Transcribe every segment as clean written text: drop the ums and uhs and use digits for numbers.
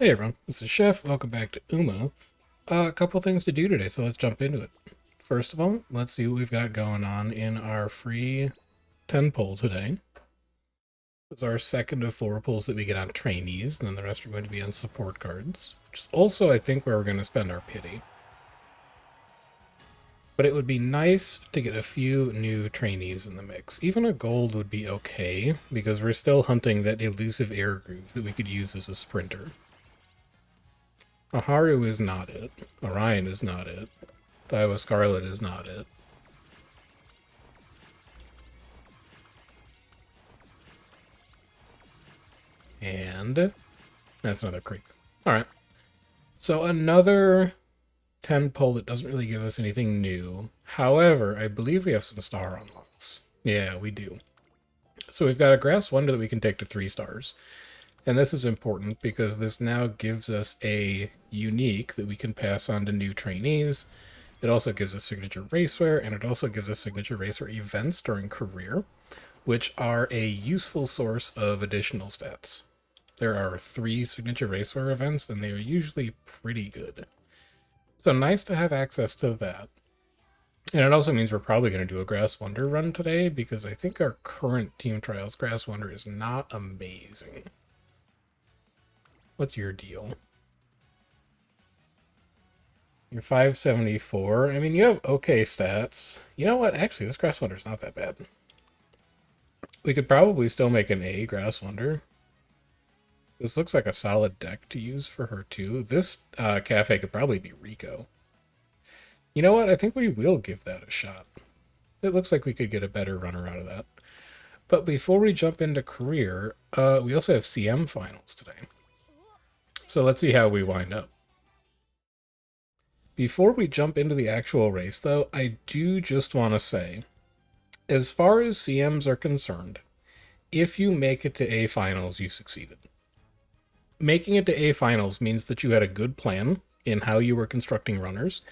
Hey everyone, this is Chef. Welcome back to Uma. A couple things to do today, so let's jump into it. First of all, let's see what we've got going on in our free 10 pull today. It's our second of 4 pulls that we get on trainees, and then the rest are going to be on support cards, which is also, I think, where we're going to spend our pity. But it would be nice to get a few new trainees in the mix. Even a gold would be okay, because we're still hunting that elusive air groove that we could use as a sprinter. Aharu is not it. Orion is not it. Daiwa Scarlet is not it. And that's another creep. Alright. So another 10 pull that doesn't really give us anything new. However, I believe we have some star unlocks. Yeah, we do. So we've got a Grass Wonder that we can take to 3 stars. And this is important because this now gives us a unique that we can pass on to new trainees. It also gives us signature racewear, and it also gives us signature racewear events during career, which are a useful source of additional stats. There are 3 signature racewear events, and they are usually pretty good. So nice to have access to that. And it also means we're probably going to do a Grass Wonder run today, because I think our current Team Trials Grass Wonder is not amazing. What's your deal? You're 574. I mean, you have okay stats. You know what? Actually, this Grass Wonder's not that bad. We could probably still make an A Grass Wonder. This looks like a solid deck to use for her, too. This cafe could probably be Rico. You know what? I think we will give that a shot. It looks like we could get a better runner out of that. But before we jump into career, we also have CM Finals today. So let's see how we wind up. Before we jump into the actual race, though, I do just want to say, as far as CMs are concerned, if you make it to A Finals, you succeeded. Making it to A Finals means that you had a good plan in how you were constructing runners,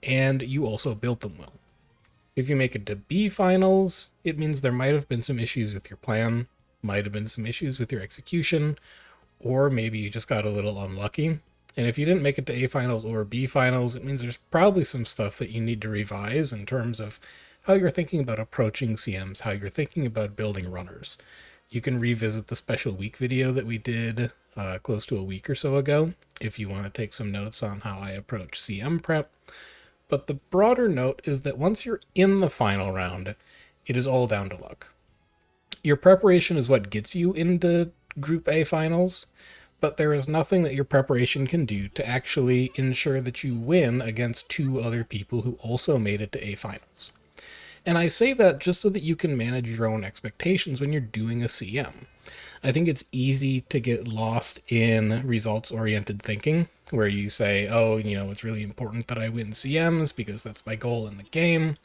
and you also built them well. If you make it to B Finals, it means there might have been some issues with your plan, might have been some issues with your execution, or maybe you just got a little unlucky. And if you didn't make it to A Finals or B Finals, it means there's probably some stuff that you need to revise in terms of how you're thinking about approaching CMs, how you're thinking about building runners. You can revisit the special week video that we did close to a week or so ago if you want to take some notes on how I approach CM prep. But the broader note is that once you're in the final round, it is all down to luck. Your preparation is what gets you into Group A finals, but there is nothing that your preparation can do to actually ensure that you win against 2 other people who also made it to A finals. And I say that just so that you can manage your own expectations when you're doing a CM. I think it's easy to get lost in results-oriented thinking, where you say, oh, it's really important that I win CMs because that's my goal in the game.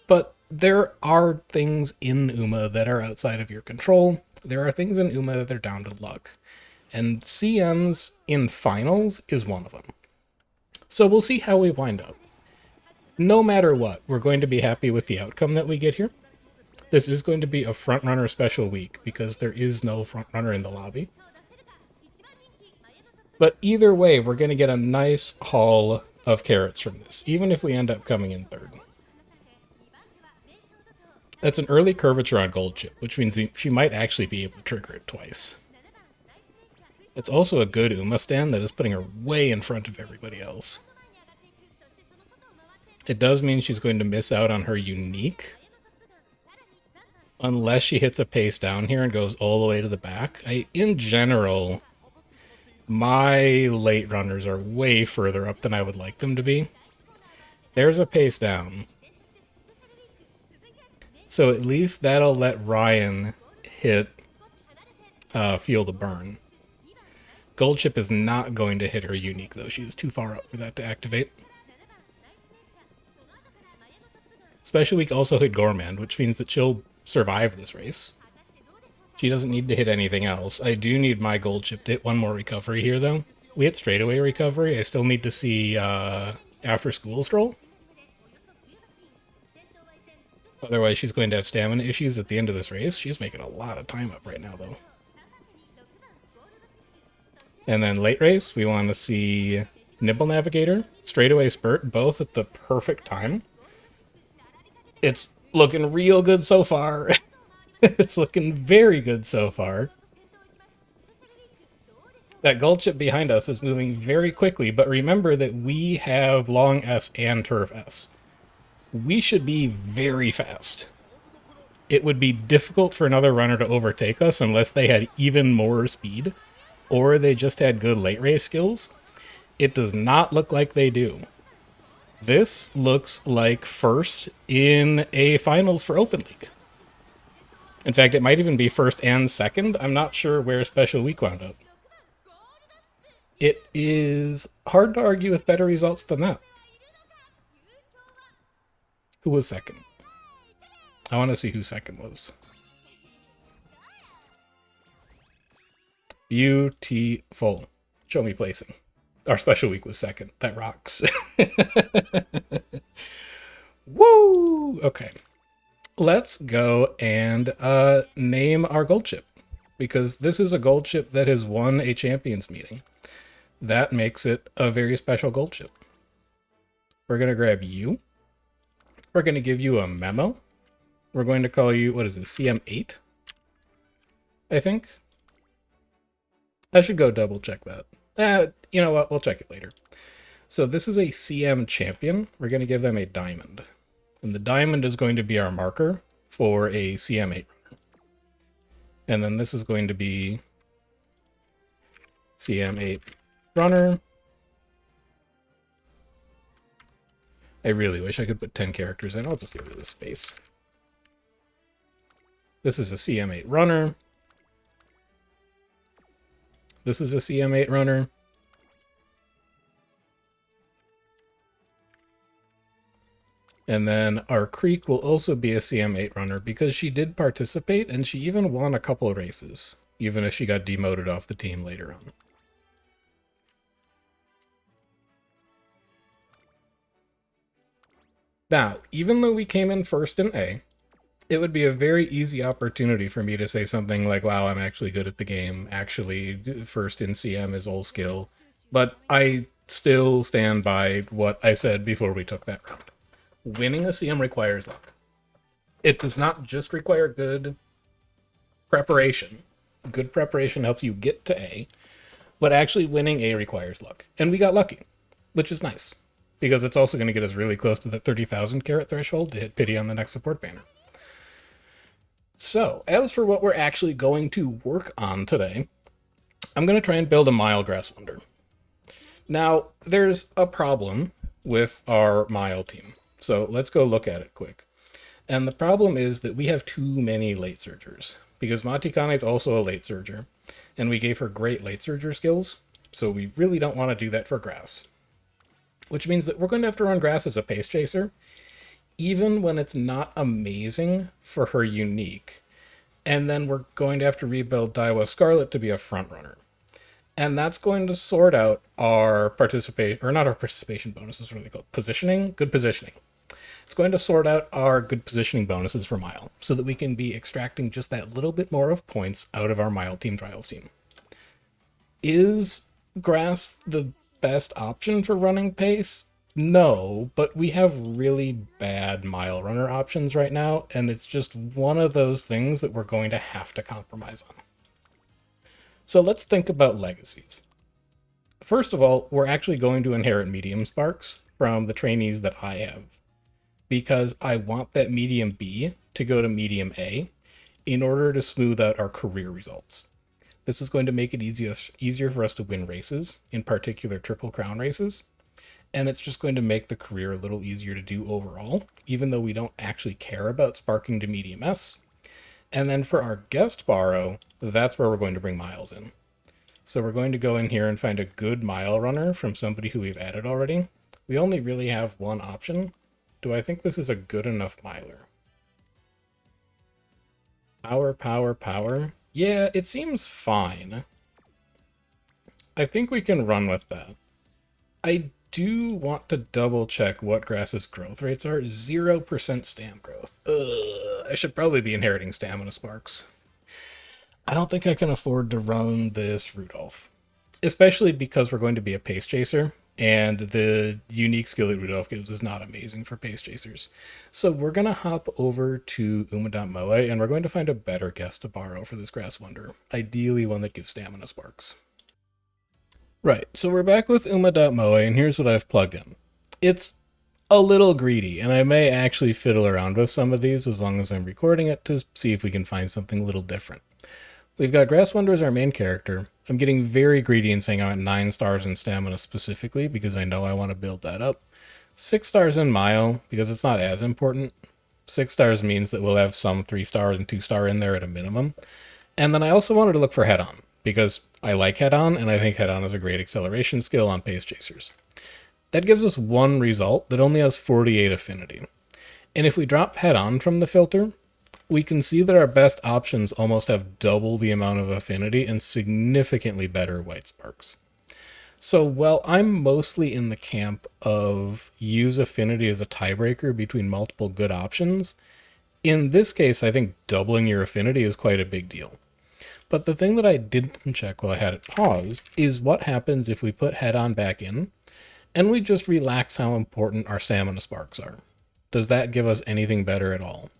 But there are things in Uma that are outside of your control. There are things in Uma that are down to luck. And CMs in finals is one of them. So we'll see how we wind up. No matter what, we're going to be happy with the outcome that we get here. This is going to be a frontrunner special week because there is no frontrunner in the lobby. But either way, we're going to get a nice haul of carrots from this, even if we end up coming in 3rd. That's an early curvature on Gold Chip, which means she might actually be able to trigger it twice. It's also a good Uma stand that is putting her way in front of everybody else. It does mean she's going to miss out on her unique, unless she hits a pace down here and goes all the way to the back. In general, my late runners are way further up than I would like them to be. There's a pace down. So at least that'll let Ryan hit Feel the Burn. Gold Chip is not going to hit her unique, though. She is too far up for that to activate. Special Week also hit Gourmand, which means that she'll survive this race. She doesn't need to hit anything else. I do need my Gold Chip to hit one more recovery here, though. We hit straightaway recovery. I still need to see after school stroll. Otherwise, she's going to have stamina issues at the end of this race. She's making a lot of time up right now, though. And then late race, we want to see Nibble Navigator, Straightaway Spurt, both at the perfect time. It's looking real good so far. It's looking very good so far. That gold chip behind us is moving very quickly, but remember that we have long S and turf S. We should be very fast. It would be difficult for another runner to overtake us unless they had even more speed, or they just had good late race skills. It does not look like they do. This looks like first in a finals for Open League. In fact, it might even be first and second. I'm not sure where Special Week wound up. It is hard to argue with better results than that. Who was second? I want to see who second was. Beautiful. Show me placing. Our Special Week was second. That rocks. Woo! Okay. Let's go and name our gold chip. Because this is a gold chip that has won a champions meeting. That makes it a very special gold chip. We're going to grab you. We're going to give you a memo. We're going to call you, what is it, CM8? I think. I should go double check that. You know what? We'll check it later. So this is a CM champion. We're going to give them a diamond. And the diamond is going to be our marker for a CM8 runner. And then this is going to be CM8 runner. I really wish I could put 10 characters in. I'll just give it this space. This is a CM8 runner. This is a CM8 runner. And then our Creek will also be a CM8 runner because she did participate and she even won a couple of races, even if she got demoted off the team later on. Now, even though we came in first in A, it would be a very easy opportunity for me to say something like, wow, I'm actually good at the game. Actually, first in CM is all skill. But I still stand by what I said before we took that round. Winning a CM requires luck. It does not just require good preparation. Good preparation helps you get to A, but actually winning A requires luck. And we got lucky, which is nice, because it's also going to get us really close to the 30,000 carat threshold to hit pity on the next support banner. So, as for what we're actually going to work on today, I'm going to try and build a Mile Grass Wonder. Now, there's a problem with our Mile team. So let's go look at it quick. And the problem is that we have too many late surgers, because Matikane is also a late surger, and we gave her great late surger skills, so we really don't want to do that for Grass. Which means that we're going to have to run Grass as a pace chaser, even when it's not amazing for her unique. And then we're going to have to rebuild Daiwa Scarlet to be a front runner. And that's going to sort out our participation, or not our participation bonuses, what are they called? Positioning? Good positioning. It's going to sort out our good positioning bonuses for Mile, so that we can be extracting just that little bit more of points out of our Mile Team Trials team. Is Grass the best option for running pace? No, but we have really bad Mile runner options right now, and it's just one of those things that we're going to have to compromise on. So let's think about legacies. First of all, we're actually going to inherit medium sparks from the trainees that I have, because I want that medium B to go to medium A in order to smooth out our career results. This is going to make it easier for us to win races, in particular Triple Crown races, and it's just going to make the career a little easier to do overall, even though we don't actually care about sparking to medium S. And then for our guest borrow, that's where we're going to bring Miles in. So we're going to go in here and find a good Mile runner from somebody who we've added already. We only really have one option. Do I think this is a good enough Miler? Power, power, power. Yeah, it seems fine. I think we can run with that. I do want to double check what Grass's growth rates are. 0% stam growth. Ugh, I should probably be inheriting stamina sparks. I don't think I can afford to run this Rudolph. especially because we're going to be a pace chaser, and the unique skill that Rudolph gives is not amazing for pace chasers. So we're going to hop over to Umamusume, and we're going to find a better guest to borrow for this Grass Wonder, ideally one that gives stamina sparks. Right, so we're back with Uma.moe, and here's what I've plugged in. It's a little greedy, and I may actually fiddle around with some of these as long as I'm recording it to see if we can find something a little different. We've got Grass Wonder as our main character. I'm getting very greedy and saying I want 9 stars in stamina specifically because I know I want to build that up. 6 stars in Mile because it's not as important. 6 stars means that we'll have some 3 star and 2 star in there at a minimum. And then I also wanted to look for Head On because I like Head On and I think Head On is a great acceleration skill on pace chasers. That gives us one result that only has 48 affinity. And if we drop Head On from the filter, we can see that our best options almost have double the amount of affinity and significantly better white sparks. So while I'm mostly in the camp of use affinity as a tiebreaker between multiple good options, in this case I think doubling your affinity is quite a big deal. But the thing that I didn't check while I had it paused is what happens if we put Head On back in and we just relax how important our stamina sparks are. Does that give us anything better at all?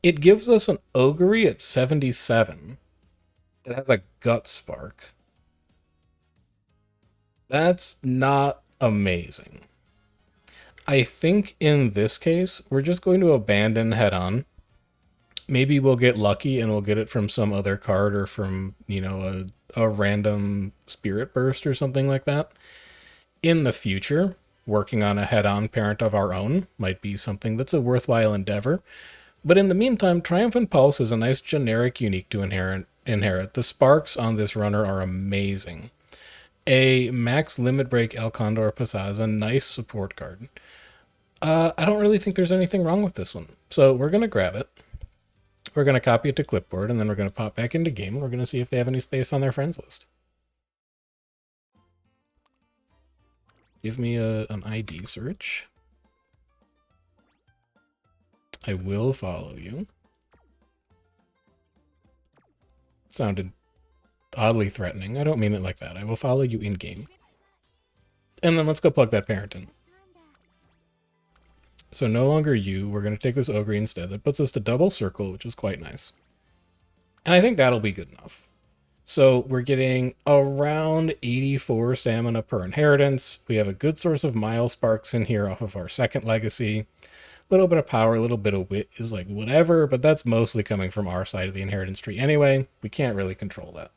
It gives us an Ogre at 77. It has a gut spark. That's not amazing. I think in this case, we're just going to abandon Head On. Maybe we'll get lucky and we'll get it from some other card or from, a random spirit burst or something like that. In the future, working on a Head On parent of our own might be something that's a worthwhile endeavor. But in the meantime, Triumphant Pulse is a nice generic unique to inherit. The sparks on this runner are amazing. A max limit break El Condor Passage, a nice support card. I don't really think there's anything wrong with this one. So we're going to grab it. We're going to copy it to clipboard, and then we're going to pop back into game. We're going to see if they have any space on their friends list. Give me an ID search. I will follow you. Sounded oddly threatening. I don't mean it like that. I will follow you in-game. And then let's go plug that parent in. So no longer you. We're going to take this Ogre instead. That puts us to double circle, which is quite nice. And I think that'll be good enough. So we're getting around 84 stamina per inheritance. We have a good source of Mile Sparks in here off of our second legacy. A little bit of power, a little bit of wit is like whatever, but that's mostly coming from our side of the inheritance tree anyway. We can't really control that.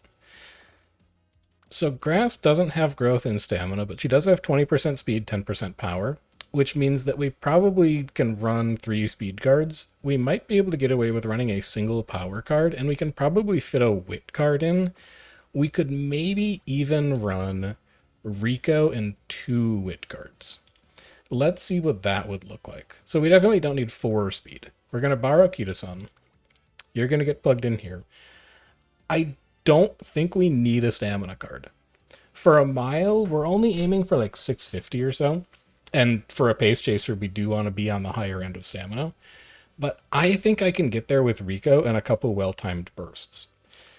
So Grass doesn't have growth in stamina, but she does have 20% speed, 10% power, which means that we probably can run 3 speed cards. We might be able to get away with running a single power card, and we can probably fit a wit card in. We could maybe even run Rico and 2 wit cards. Let's see what that would look like. So we definitely don't need 4 speed. We're going to borrow Kita-san. You're going to get plugged in here. I don't think we need a stamina card. For a Mile, we're only aiming for like 650 or so. And for a pace chaser, we do want to be on the higher end of stamina. But I think I can get there with Rico and a couple well-timed bursts.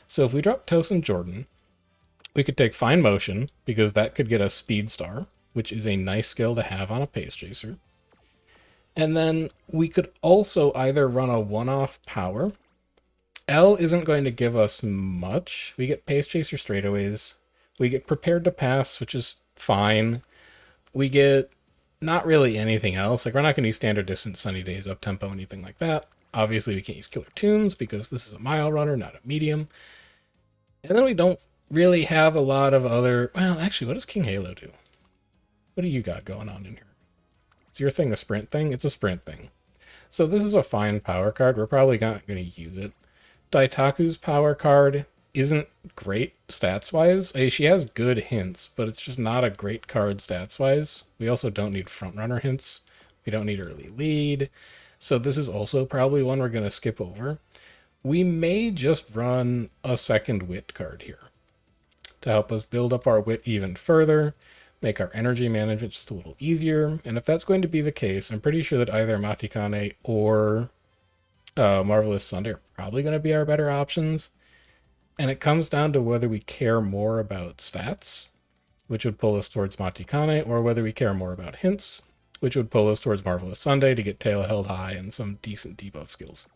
So if we drop Tosin Jordan, we could take Fine Motion, because that could get us Speed Star, which is a nice skill to have on a pace chaser. And then we could also either run a one-off power. L isn't going to give us much. We get pace chaser straightaways. We get Prepared to Pass, which is fine. We get not really anything else. Like, we're not going to use Standard Distance, Sunny Days, Up-Tempo, anything like that. Obviously, we can't use Killer Tunes because this is a Mile runner, not a medium. And then we don't really have a lot of other... Well, actually, what does King Halo do? What do you got going on in here? Is your thing a sprint thing? It's a sprint thing. So this is a fine power card. We're probably not going to use it. Daitaku's power card isn't great stats-wise. She has good hints, but it's just not a great card stats-wise. We also don't need front-runner hints. We don't need early lead. So this is also probably one we're going to skip over. We may just run a second wit card here to help us build up our wit even further, make our energy management just a little easier. And if that's going to be the case, I'm pretty sure that either Matikane or Marvelous Sunday are probably going to be our better options. And it comes down to whether we care more about stats, which would pull us towards Matikane, or whether we care more about hints, which would pull us towards Marvelous Sunday to get tail held high and some decent debuff skills.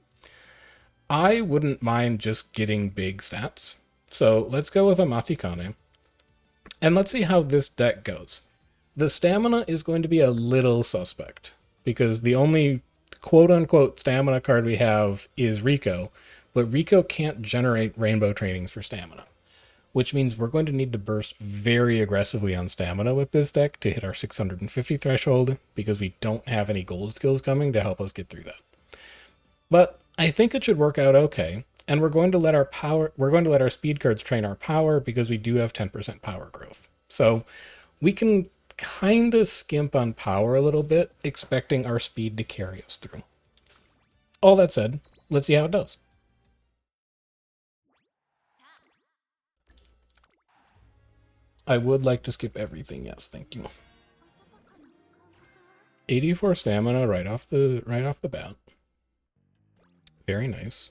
I wouldn't mind just getting big stats. So let's go with a Matikane. And let's see how this deck goes. The stamina is going to be a little suspect, because the only quote-unquote stamina card we have is Rico, but Rico can't generate rainbow trainings for stamina, which means we're going to need to burst very aggressively on stamina with this deck to hit our 650 threshold, because we don't have any gold skills coming to help us get through that. But I think it should work out okay, and we're going to let our speed cards train our power, because we do have 10% power growth. So we can kind of skimp on power a little bit, expecting our speed to carry us through. All that said, let's see how it does. I would like to skip everything, yes, thank you. 84 stamina right off the bat. Very nice.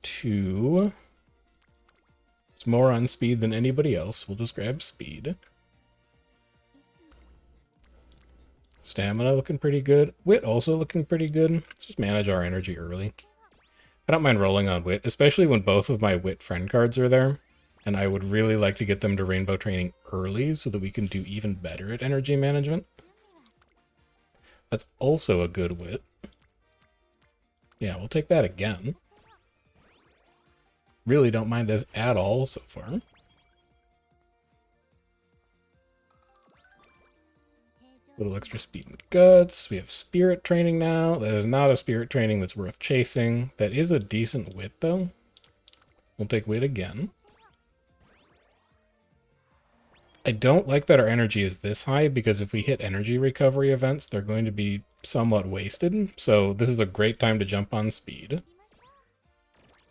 2. It's more on speed than anybody else. We'll just grab speed. Stamina looking pretty good. Wit also looking pretty good. Let's just manage our energy early. I don't mind rolling on Wit, especially when both of my Wit friend cards are there. And I would really like to get them to Rainbow Training early so that we can do even better at energy management. That's also a good Wit. Yeah, we'll take that again. Really don't mind this at all so far. Little extra speed and guts. We have spirit training now. That is not a spirit training that's worth chasing. That is a decent wit, though. We'll take wit again. I don't like that our energy is this high, because if we hit energy recovery events, they're going to be somewhat wasted. So this is a great time to jump on speed.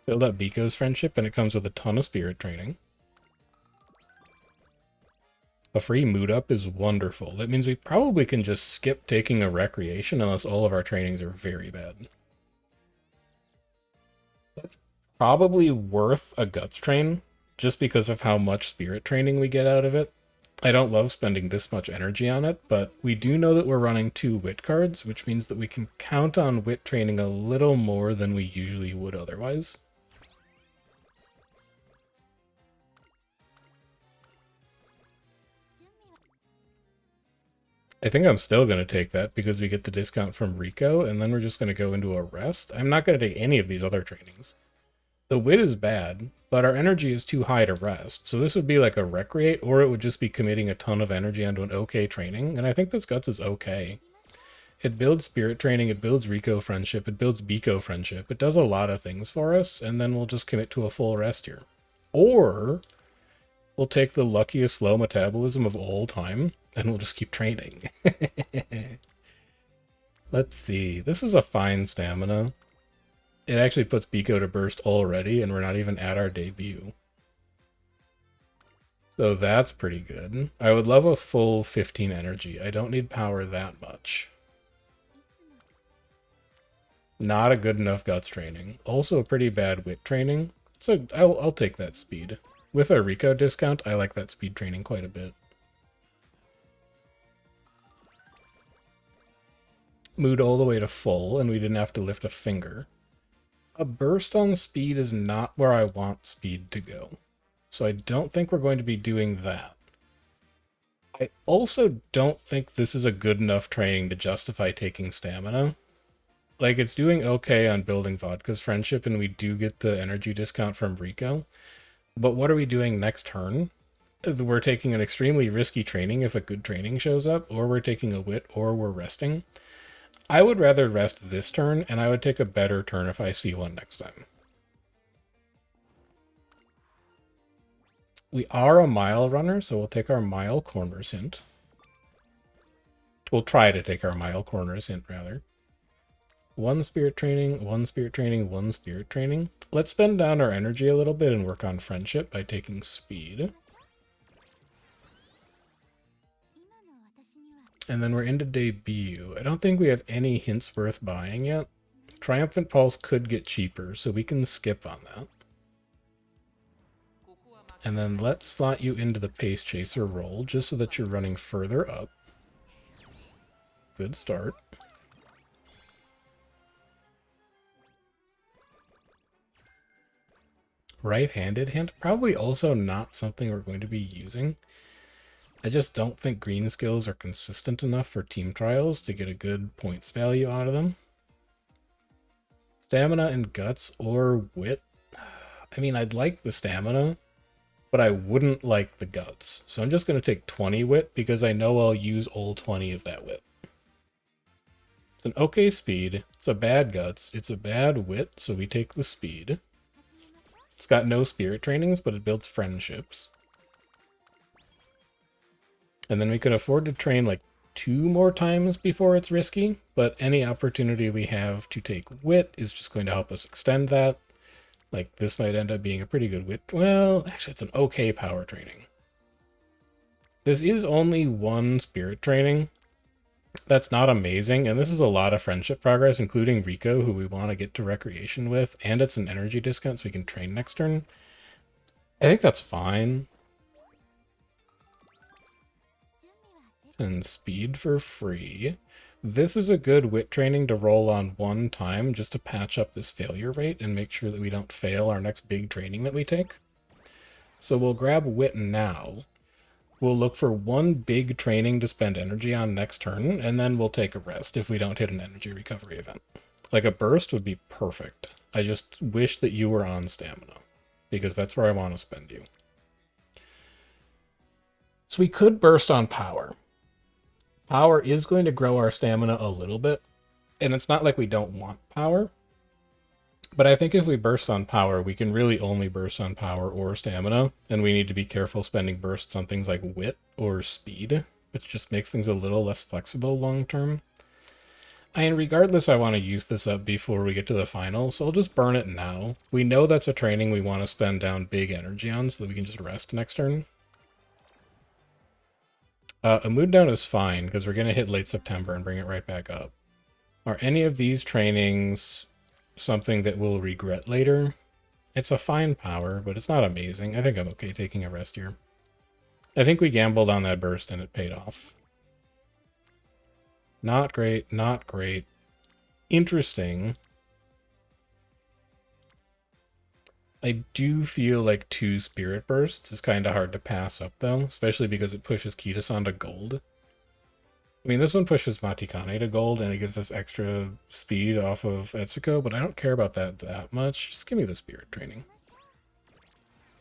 Build up Biko's friendship, and it comes with a ton of spirit training. A free mood up is wonderful. That means we probably can just skip taking a recreation unless all of our trainings are very bad. That's probably worth a guts train, just because of how much spirit training we get out of it. I don't love spending this much energy on it, but we do know that we're running 2 wit cards, which means that we can count on wit training a little more than we usually would otherwise. I think I'm still going to take that because we get the discount from Rico, and then we're just going to go into a rest. I'm not going to take any of these other trainings. The wit is bad, but our energy is too high to rest. So this would be like a recreate, or it would just be committing a ton of energy onto an okay training. And I think this guts is okay. It builds spirit training, it builds Rico friendship, it builds Biko friendship. It does a lot of things for us, and then we'll just commit to a full rest here. Or we'll take the luckiest slow metabolism of all time, and we'll just keep training. Let's see. This is a fine stamina. It actually puts Biko to burst already, and we're not even at our debut. So that's pretty good. I would love a full 15 energy. I don't need power that much. Not a good enough guts training. Also a pretty bad wit training. So I'll take that speed. With a Rico discount, I like that speed training quite a bit. Mood all the way to full, and we didn't have to lift a finger. A burst on speed is not where I want speed to go. So I don't think we're going to be doing that. I also don't think this is a good enough training to justify taking stamina. Like, it's doing okay on building Vodka's friendship, and we do get the energy discount from Rico. But what are we doing next turn? We're taking an extremely risky training if a good training shows up, or we're taking a wit, or we're resting. I would rather rest this turn, and I would take a better turn if I see one next time. We are a mile runner, so we'll take our mile corners hint. We'll try to take our mile corners hint, rather. 1 spirit training, 1 spirit training, 1 spirit training. Let's spend down our energy a little bit and work on friendship by taking speed. And then we're into debut. I don't think we have any hints worth buying yet. Triumphant Pulse could get cheaper, so we can skip on that. And then let's slot you into the Pace Chaser role, just so that you're running further up. Good start. Right-handed hand, probably also not something we're going to be using. I just don't think green skills are consistent enough for team trials to get a good points value out of them. Stamina and guts or wit. I mean, I'd like the stamina, but I wouldn't like the guts. So I'm just going to take 20 wit because I know I'll use all 20 of that wit. It's an okay speed. It's a bad guts. It's a bad wit, so we take the speed. It's got no spirit trainings, but it builds friendships. And then we could afford to train like 2 more times before it's risky, but any opportunity we have to take wit is just going to help us extend that. Like, this might end up being a pretty good wit. Well, actually, it's an okay power training. This is only 1 spirit training. That's not amazing, and this is a lot of friendship progress, including Rico, who we want to get to recreation with, and it's an energy discount so we can train next turn. I think that's fine. And speed for free. This is a good wit training to roll on 1 time just to patch up this failure rate and make sure that we don't fail our next big training that we take. So we'll grab wit now. We'll look for 1 big training to spend energy on next turn, and then we'll take a rest if we don't hit an energy recovery event. Like a burst would be perfect. I just wish that you were on stamina, because that's where I want to spend you. So we could burst on power. Power is going to grow our stamina a little bit, and it's not like we don't want power. But I think if we burst on power, we can really only burst on power or stamina, and we need to be careful spending bursts on things like wit or speed, which just makes things a little less flexible long term. And regardless, I want to use this up before we get to the finals, so I'll just burn it now. We know that's a training we want to spend down big energy on so that we can just rest next turn. A mood down is fine, because we're going to hit late September and bring it right back up. Are any of these trainings something that we'll regret later? It's a fine power, but it's not amazing. I think I'm okay taking a rest here. I think we gambled on that burst and it paid off. Not great, not great. Interesting. I do feel like 2 spirit bursts is kind of hard to pass up though, especially because it pushes Kitas to gold. I mean, this one pushes Matikane to gold, and it gives us extra speed off of Etsuko, but I don't care about that much. Just give me the spirit training.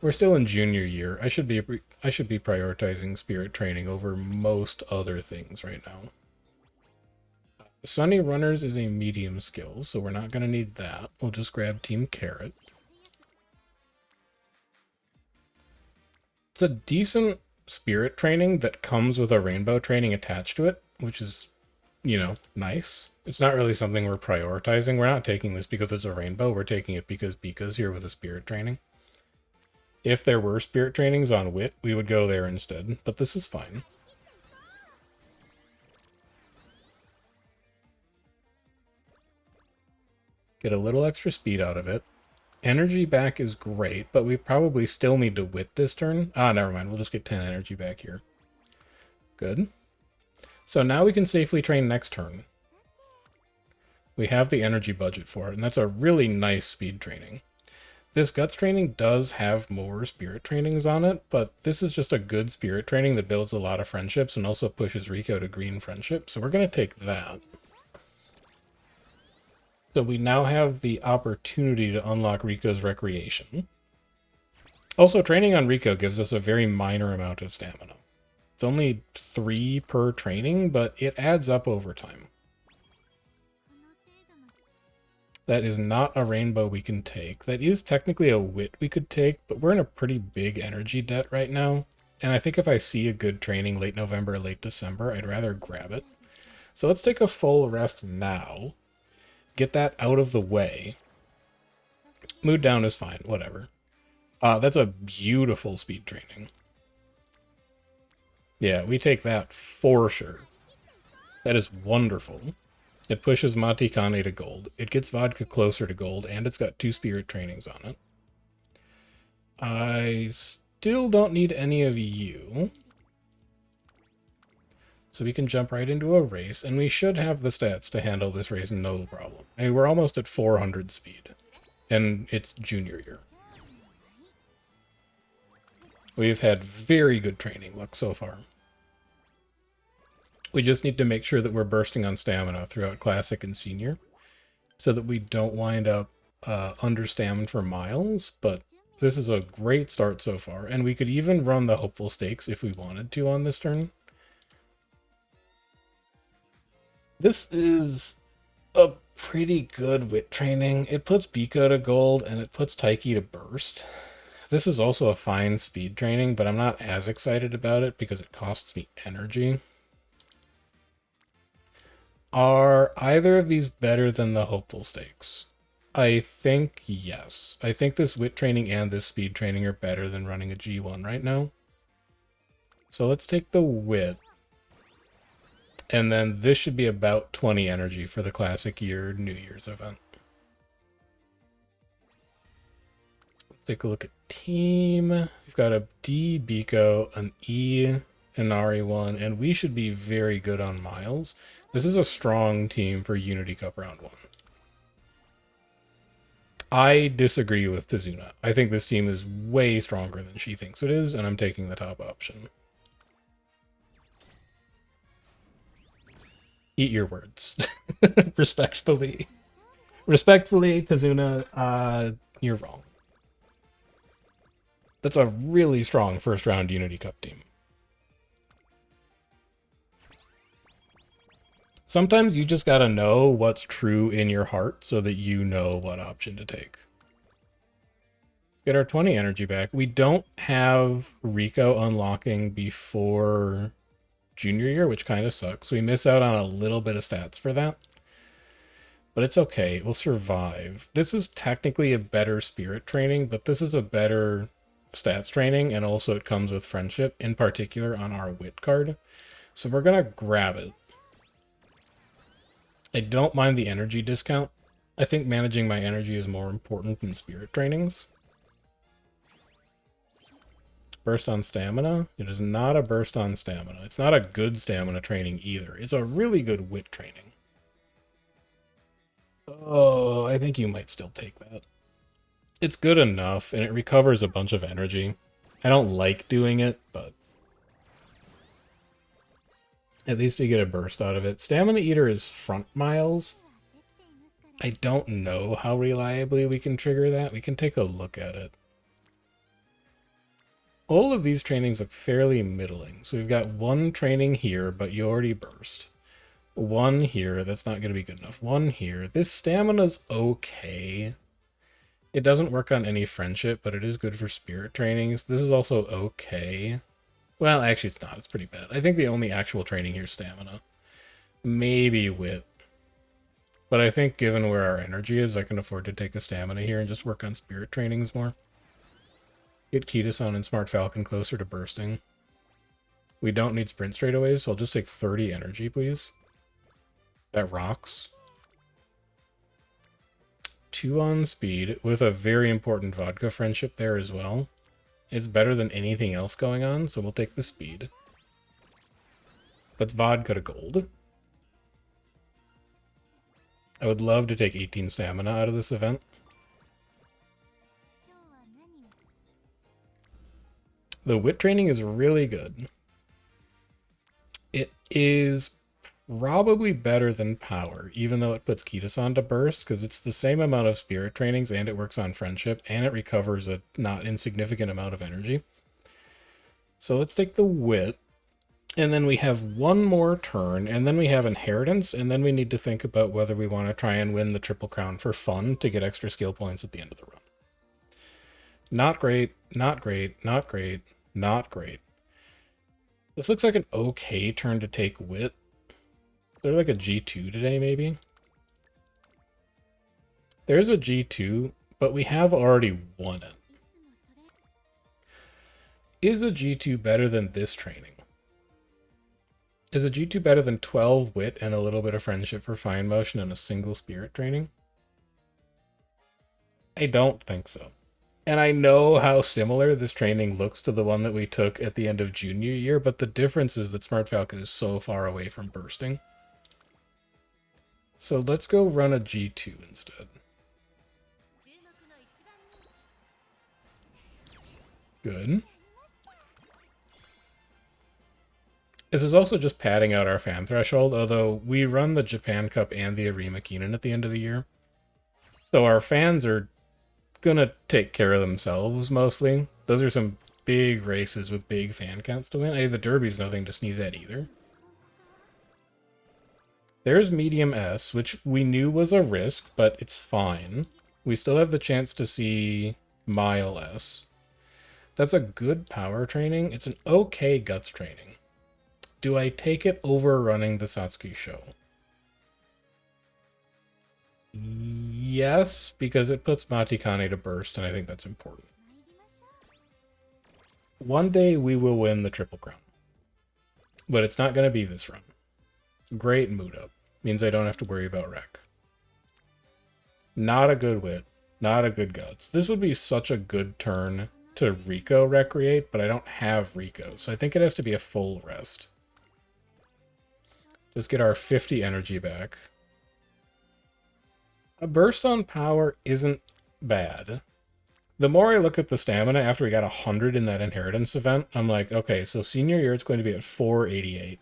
We're still in junior year. I should be prioritizing spirit training over most other things right now. Sunny Runners is a medium skill, so we're not going to need that. We'll just grab Team Carrot. It's a decent spirit training that comes with a rainbow training attached to it, which is, you know, nice. It's not really something we're prioritizing. We're not taking this because it's a rainbow. We're taking it because Bika's here with a spirit training. If there were spirit trainings on wit, we would go there instead, but this is fine. Get a little extra speed out of it. Energy back is great, but we probably still need to wit this turn. Ah, never mind. We'll just get 10 energy back here. Good. So now we can safely train next turn. We have the energy budget for it, and that's a really nice speed training. This guts training does have more spirit trainings on it, but this is just a good spirit training that builds a lot of friendships and also pushes Rico to green friendship, so we're going to take that. So we now have the opportunity to unlock Rico's recreation. Also, training on Rico gives us a very minor amount of stamina. It's only 3 per training, but it adds up over time. That is not a rainbow we can take. That is technically a wit we could take, but we're in a pretty big energy debt right now. And I think if I see a good training late November, late December, I'd rather grab it. So let's take a full rest now. Get that out of the way. Mood down is fine, whatever. That's a beautiful speed training. Yeah, we take that for sure. That is wonderful. It pushes Matikane to gold. It gets Vodka closer to gold, and it's got 2 spirit trainings on it. I still don't need any of you. So we can jump right into a race, and we should have the stats to handle this race no problem. I mean, we're almost at 400 speed, and it's junior year. We've had very good training luck so far. We just need to make sure that we're bursting on stamina throughout Classic and Senior, so that we don't wind up understammed for miles, but this is a great start so far, and we could even run the Hopeful Stakes if we wanted to on this turn. This is a pretty good wit training. It puts Biko to gold, and it puts Taiki to burst. This is also a fine speed training, but I'm not as excited about it because it costs me energy. Are either of these better than the Hopeful Stakes? I think yes. I think this wit training and this speed training are better than running a G1 right now. So let's take the wit. And then this should be about 20 energy for the Classic Year New Year's event. Let's take a look at team. We've got a D Biko, an E Inari one, and we should be very good on miles. This is a strong team for Unity Cup Round 1. I disagree with Tazuna. I think this team is way stronger than she thinks it is, and I'm taking the top option. Eat your words. Respectfully. Respectfully, Tazuna, you're wrong. That's a really strong first round Unity Cup team. Sometimes you just gotta know what's true in your heart so that you know what option to take. Let's get our 20 energy back. We don't have Rico unlocking before junior year, which kind of sucks. We miss out on a little bit of stats for that. But it's okay. We'll survive. This is technically a better spirit training, but this is a better stats training, and also it comes with friendship, in particular on our wit card. So we're going to grab it. I don't mind the energy discount. I think managing my energy is more important than spirit trainings. Burst on stamina? It is not a burst on stamina. It's not a good stamina training either. It's a really good wit training. Oh, I think you might still take that. It's good enough, and it recovers a bunch of energy. I don't like doing it, but at least we get a burst out of it. Stamina Eater is front miles. I don't know how reliably we can trigger that. We can take a look at it. All of these trainings look fairly middling. So we've got one training here, but you already burst. One here, that's not going to be good enough. One here. This stamina's okay. It doesn't work on any friendship, but it is good for spirit trainings. This is also okay. Well, actually it's not. It's pretty bad. I think the only actual training here is stamina. Maybe wit. But I think given where our energy is, I can afford to take a stamina here and just work on spirit trainings more. Get Kitasan and Smart Falcon closer to bursting. We don't need sprint straight away, so I'll just take 30 energy, please. That rocks. 2 on speed, with a very important vodka friendship there as well. It's better than anything else going on, so we'll take the speed. That's vodka to gold. I would love to take 18 stamina out of this event. The wit training is really good. It is probably better than power, even though it puts Kitasan to burst, because it's the same amount of spirit trainings, and it works on friendship, and it recovers a not insignificant amount of energy. So let's take the wit, and then we have one more turn, and then we have inheritance, and then we need to think about whether we want to try and win the Triple Crown for fun to get extra skill points at the end of the run. Not great, not great, not great, not great. This looks like an okay turn to take wit. Is there like a G2 today, maybe? There's a G2, but we have already won it. Is a G2 better than this training? Is a G2 better than 12 wit and a little bit of friendship for fine motion and a single spirit training? I don't think so. And I know how similar this training looks to the one that we took at the end of junior year, but the difference is that Smart Falcon is so far away from bursting. So let's go run a G2 instead. Good. This is also just padding out our fan threshold, although we run the Japan Cup and the Arima Keenan at the end of the year. So our fans are gonna take care of themselves mostly. Those are some big races with big fan counts to win. Hey, the Derby's nothing to sneeze at either. There's medium S, which we knew was a risk, but it's fine. We still have the chance to see mile S. That's a good power training. It's an okay guts training. Do I take it over running the Satsuki show? Yes, because it puts Matikane to burst, and I think that's important. One day we will win the Triple Crown. But it's not going to be this run. Great mood up. Means I don't have to worry about wreck. Not a good wit. Not a good guts. This would be such a good turn to Rico recreate, but I don't have Rico, so I think it has to be a full rest. Just get our 50 energy back. A burst on power isn't bad. The more I look at the stamina after we got 100 in that inheritance event, I'm like, okay, so senior year it's going to be at 488.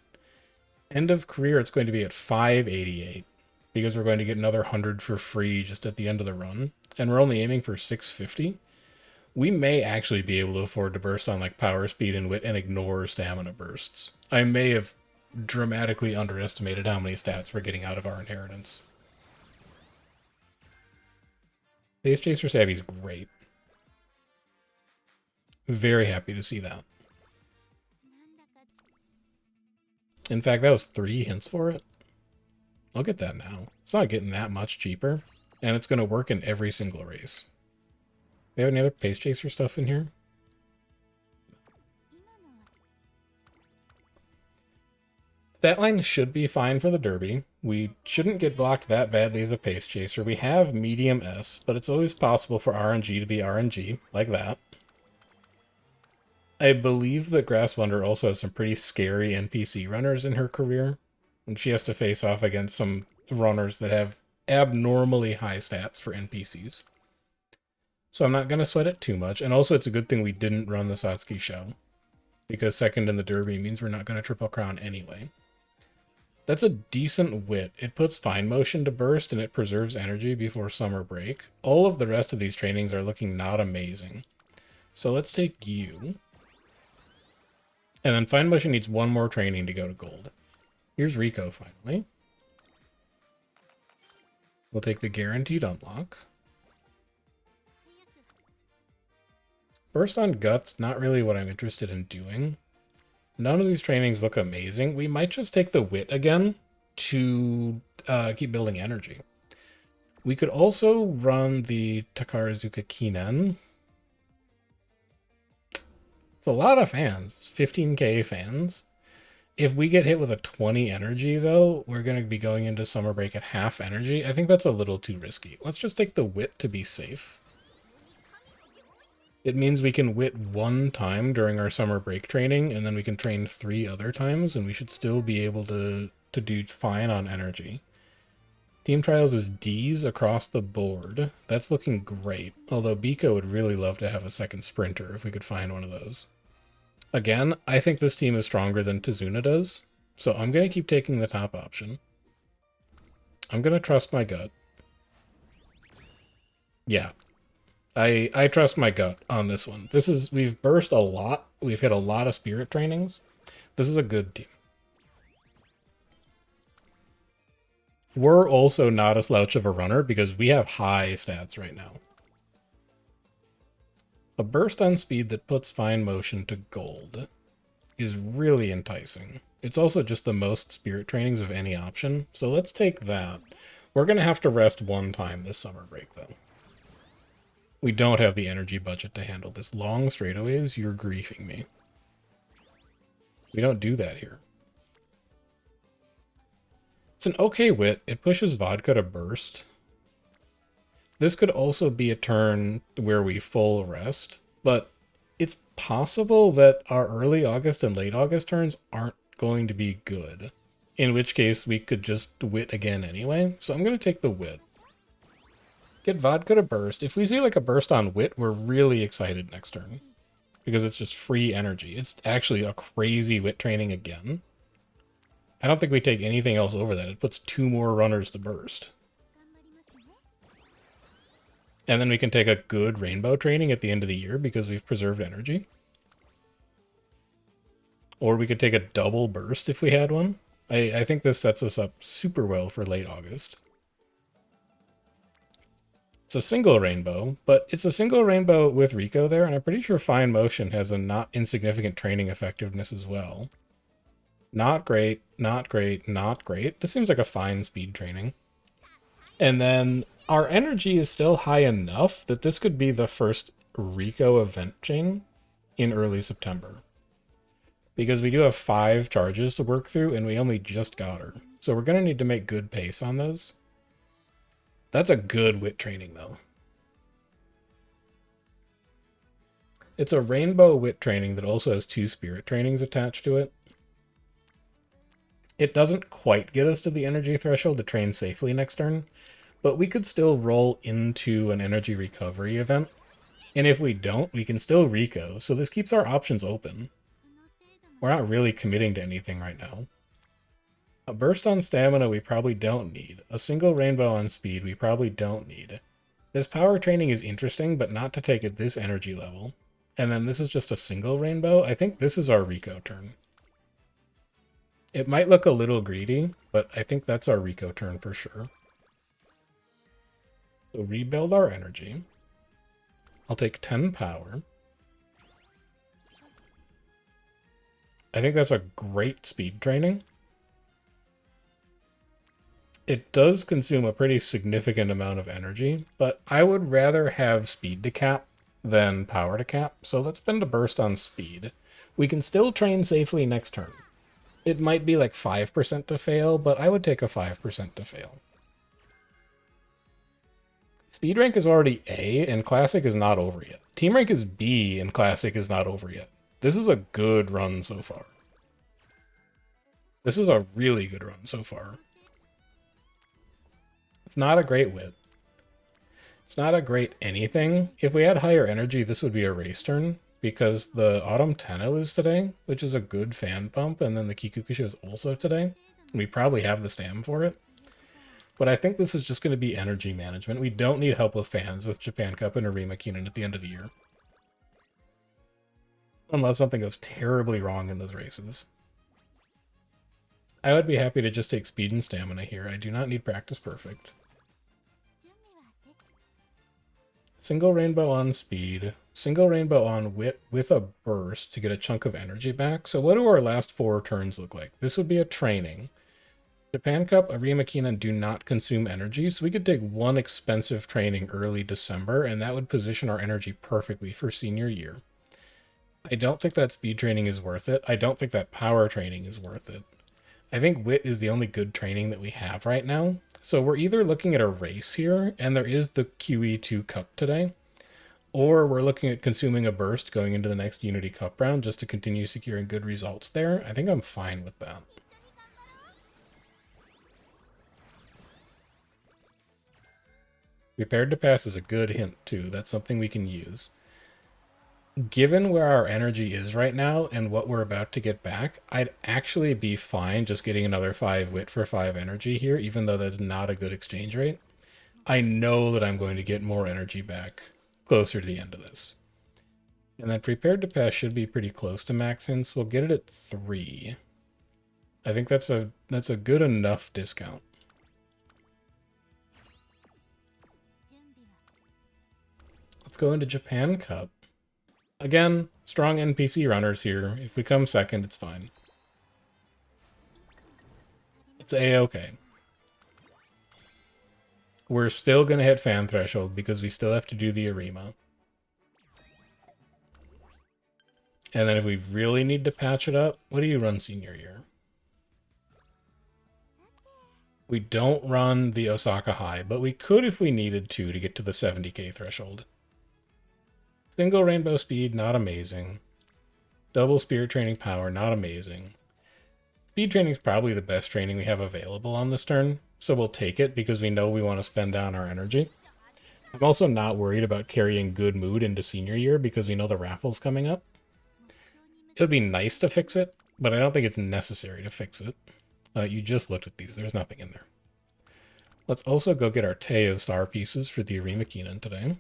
End of career it's going to be at 588, because we're going to get another 100 for free just at the end of the run, and we're only aiming for 650. We may actually be able to afford to burst on like power, speed, and wit and ignore stamina bursts. I may have dramatically underestimated how many stats we're getting out of our inheritance. Base Chaser Savvy's great. Very happy to see that. In fact, that was 3 hints for it. I'll get that now. It's not getting that much cheaper, and it's going to work in every single race. Do you have any other Base Chaser stuff in here? Stat line should be fine for the Derby. We shouldn't get blocked that badly as a Pace Chaser. We have medium S, but it's always possible for RNG to be RNG, like that. I believe that Grass Wonder also has some pretty scary NPC runners in her career, and she has to face off against some runners that have abnormally high stats for NPCs. So I'm not going to sweat it too much, and also it's a good thing we didn't run the Satsuki show, because second in the Derby means we're not going to Triple Crown anyway. That's a decent wit. It puts fine motion to burst, and it preserves energy before summer break. All of the rest of these trainings are looking not amazing. So let's take you. And then fine motion needs one more training to go to gold. Here's Rico, finally. We'll take the guaranteed unlock. Burst on guts, not really what I'm interested in doing. None of these trainings look amazing. We might just take the wit again to keep building energy. We could also run the Takarazuka Kinen. It's a lot of fans. It's 15k fans. If we get hit with a 20 energy, though, we're going to be going into summer break at half energy. I think that's a little too risky. Let's just take the wit to be safe. It means we can wit 1 time during our summer break training, and then we can train 3 other times, and we should still be able to do fine on energy. Team trials is D's across the board. That's looking great, although Biko would really love to have a second sprinter if we could find one of those. Again, I think this team is stronger than Tazuna does, so I'm going to keep taking the top option. I'm going to trust my gut. Yeah. I trust my gut on this one. We've burst a lot. We've hit a lot of spirit trainings. This is a good team. We're also not a slouch of a runner because we have high stats right now. A burst on speed that puts fine motion to gold is really enticing. It's also just the most spirit trainings of any option, so let's take that. We're going to have to rest 1 time this summer break, though. We don't have the energy budget to handle this. Long straightaways, you're griefing me. We don't do that here. It's an okay wit. It pushes vodka to burst. This could also be a turn where we full rest, but it's possible that our early August and late August turns aren't going to be good. In which case, we could just wit again anyway. So I'm going to take the wit. Get vodka to burst. If we see like a burst on wit, we're really excited next turn. Because it's just free energy. It's actually a crazy wit training again. I don't think we take anything else over that. It puts 2 more runners to burst. And then we can take a good rainbow training at the end of the year because we've preserved energy. Or we could take a double burst if we had one. I think this sets us up super well for late August. It's a single rainbow, but it's a single rainbow with Rico there, and I'm pretty sure Fine Motion has a not insignificant training effectiveness as well. Not great, not great, not great. This seems like a fine speed training. And then our energy is still high enough that this could be the first Rico event chain in early September. Because we do have 5 charges to work through, and we only just got her. So we're going to need to make good pace on those. That's a good wit training, though. It's a rainbow wit training that also has 2 spirit trainings attached to it. It doesn't quite get us to the energy threshold to train safely next turn, but we could still roll into an energy recovery event. And if we don't, we can still Rico, so this keeps our options open. We're not really committing to anything right now. A burst on stamina we probably don't need. A single rainbow on speed we probably don't need. This power training is interesting, but not to take at this energy level. And then this is just a single rainbow. I think this is our Rico turn. It might look a little greedy, but I think that's our Rico turn for sure. So rebuild our energy. I'll take 10 power. I think that's a great speed training. It does consume a pretty significant amount of energy, but I would rather have speed to cap than power to cap, so let's spend a burst on speed. We can still train safely next turn. It might be like 5% to fail, but I would take a 5% to fail. Speed rank is already A, and Classic is not over yet. Team rank is B, and Classic is not over yet. This is a good run so far. This is a really good run so far. It's not a great wit. It's not a great anything. If we had higher energy, this would be a race turn, because the Autumn Tenno is today, which is a good fan pump, and then the Kikukusha is also today. We probably have the stam for it. But I think this is just going to be energy management. We don't need help with fans with Japan Cup and Arima Keenan at the end of the year. Unless something goes terribly wrong in those races. I would be happy to just take speed and stamina here. I do not need practice perfect. Single rainbow on speed. Single rainbow on wit with a burst to get a chunk of energy back. So what do our last 4 turns look like? This would be a training. Japan Cup, Arima Keenan do not consume energy, so we could take 1 expensive training early December, and that would position our energy perfectly for senior year. I don't think that speed training is worth it. I don't think that power training is worth it. I think wit is the only good training that we have right now. So we're either looking at a race here, and there is the QE2 Cup today, or we're looking at consuming a burst going into the next Unity Cup round just to continue securing good results there. I think I'm fine with that. Prepared to pass is a good hint too. That's something we can use. Given where our energy is right now and what we're about to get back, I'd actually be fine just getting another 5 wit for 5 energy here, even though that's not a good exchange rate. I know that I'm going to get more energy back closer to the end of this. And then prepared to pass should be pretty close to max hints. We'll get it at 3. I think that's a good enough discount. Let's go into Japan Cup. Again, strong NPC runners here. If we come second, it's fine. It's A-okay. We're still going to hit fan threshold because we still have to do the Arima. And then if we really need to patch it up, what do you run senior year? We don't run the Osaka High, but we could if we needed to get to the 70k threshold. Single rainbow speed, not amazing. Double spirit training power, not amazing. Speed training is probably the best training we have available on this turn, so we'll take it because we know we want to spend down our energy. I'm also not worried about carrying good mood into senior year because we know the raffle's coming up. It would be nice to fix it, but I don't think it's necessary to fix it. You just looked at these. There's nothing in there. Let's also go get our Teo star pieces for the Arima Keenan today.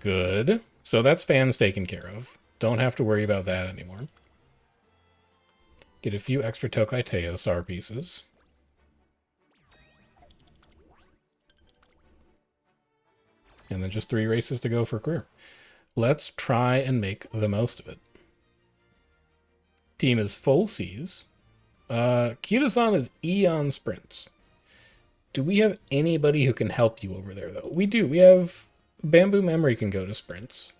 Good. So that's fans taken care of. Don't have to worry about that anymore. Get a few extra Tokai Teo star pieces. And then just 3 races to go for career. Let's try and make the most of it. Team is full C's. Kida-san is Eon Sprints. Do we have anybody who can help you over there, though? We do. We have Bamboo Memory can go to Sprints.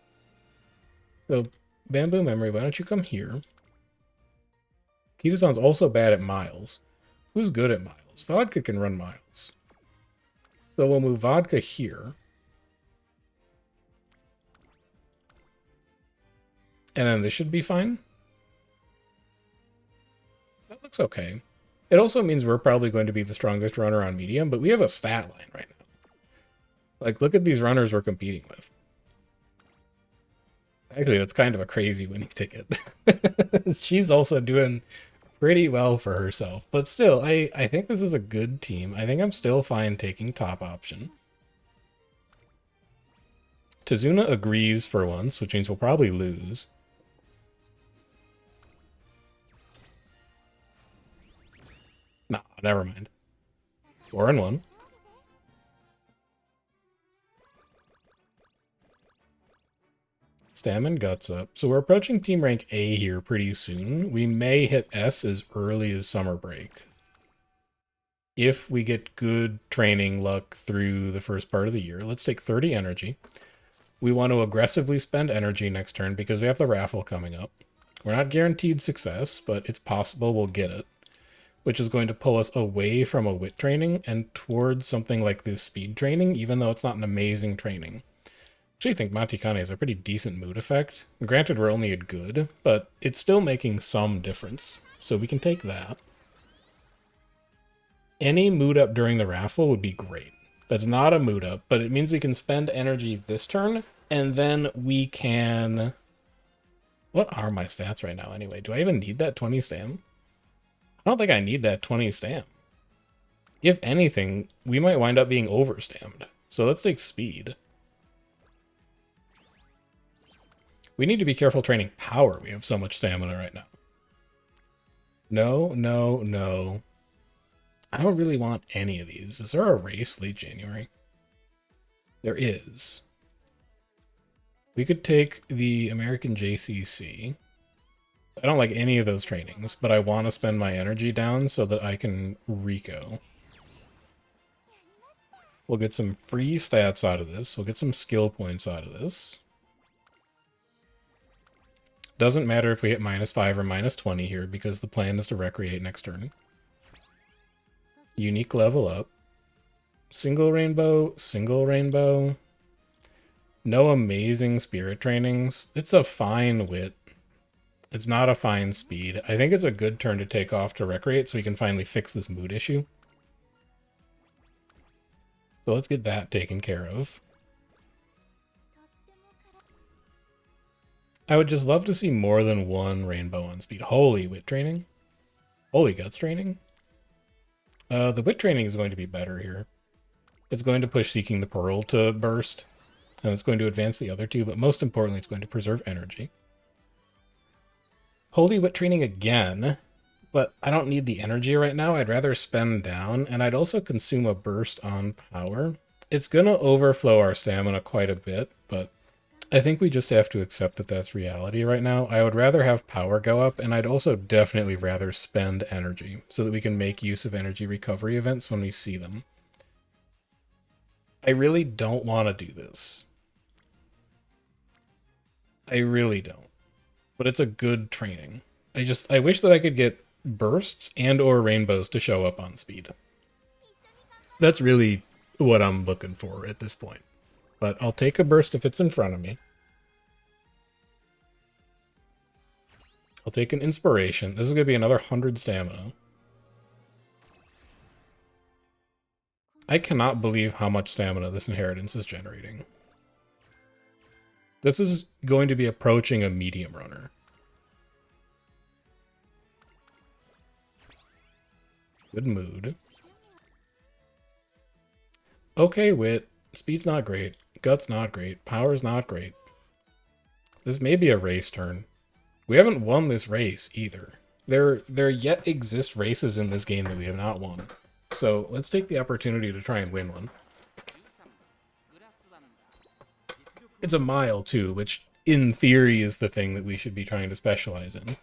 So, Bamboo Memory, why don't you come here? Kida-san's also bad at miles. Who's good at miles? Vodka can run miles. So we'll move Vodka here. And then this should be fine. That looks okay. It also means we're probably going to be the strongest runner on medium, but we have a stat line right now. Like, look at these runners we're competing with. Actually, that's kind of a crazy winning ticket. She's also doing pretty well for herself. But still, I think this is a good team. I think I'm still fine taking top option. Tazuna agrees for once, which means we'll probably lose. Nah, never mind. 4-1. Stam and Guts up. So we're approaching team rank A here pretty soon. We may hit S as early as summer break. If we get good training luck through the first part of the year. Let's take 30 energy. We want to aggressively spend energy next turn because we have the raffle coming up. We're not guaranteed success, but it's possible we'll get it, which is going to pull us away from a wit training and towards something like this speed training, even though it's not an amazing training. I actually think Matikane is a pretty decent mood effect. Granted, we're only at good, but it's still making some difference, so we can take that. Any mood up during the raffle would be great. That's not a mood up, but it means we can spend energy this turn, and then we can... What are my stats right now anyway? Do I even need that 20 stam? I don't think I need that 20 stam. If anything, we might wind up being overstammed. So let's take speed. We need to be careful training power. We have so much stamina right now. No, no, no. I don't really want any of these. Is there a race late January? There is. We could take the American JCC. I don't like any of those trainings, but I want to spend my energy down so that I can Rico. We'll get some free stats out of this. We'll get some skill points out of this. Doesn't matter if we hit -5 or -20 here because the plan is to recreate next turn. Unique level up. Single rainbow, single rainbow. No amazing spirit trainings. It's a fine wit. It's not a fine speed. I think it's a good turn to take off to recreate so we can finally fix this mood issue. So let's get that taken care of. I would just love to see more than one rainbow on speed. Holy wit training. Holy guts training. The wit training is going to be better here. It's going to push Seeking the Pearl to burst, and it's going to advance the other two, but most importantly, it's going to preserve energy. Holy wit training again, but I don't need the energy right now. I'd rather spend down, and I'd also consume a burst on power. It's going to overflow our stamina quite a bit, but I think we just have to accept that that's reality right now. I would rather have power go up, and I'd also definitely rather spend energy so that we can make use of energy recovery events when we see them. I really don't want to do this. I really don't. But it's a good training. I wish that I could get bursts and or rainbows to show up on speed. That's really what I'm looking for at this point. But I'll take a burst if it's in front of me. I'll take an inspiration. This is going to be another 100 stamina. I cannot believe how much stamina this inheritance is generating. This is going to be approaching a medium runner. Good mood. Okay, wit. Speed's not great. Gut's not great. Power's not great. This may be a race turn. We haven't won this race either. There yet exist races in this game that we have not won. So let's take the opportunity to try and win one. It's a mile too, which in theory is the thing that we should be trying to specialize in.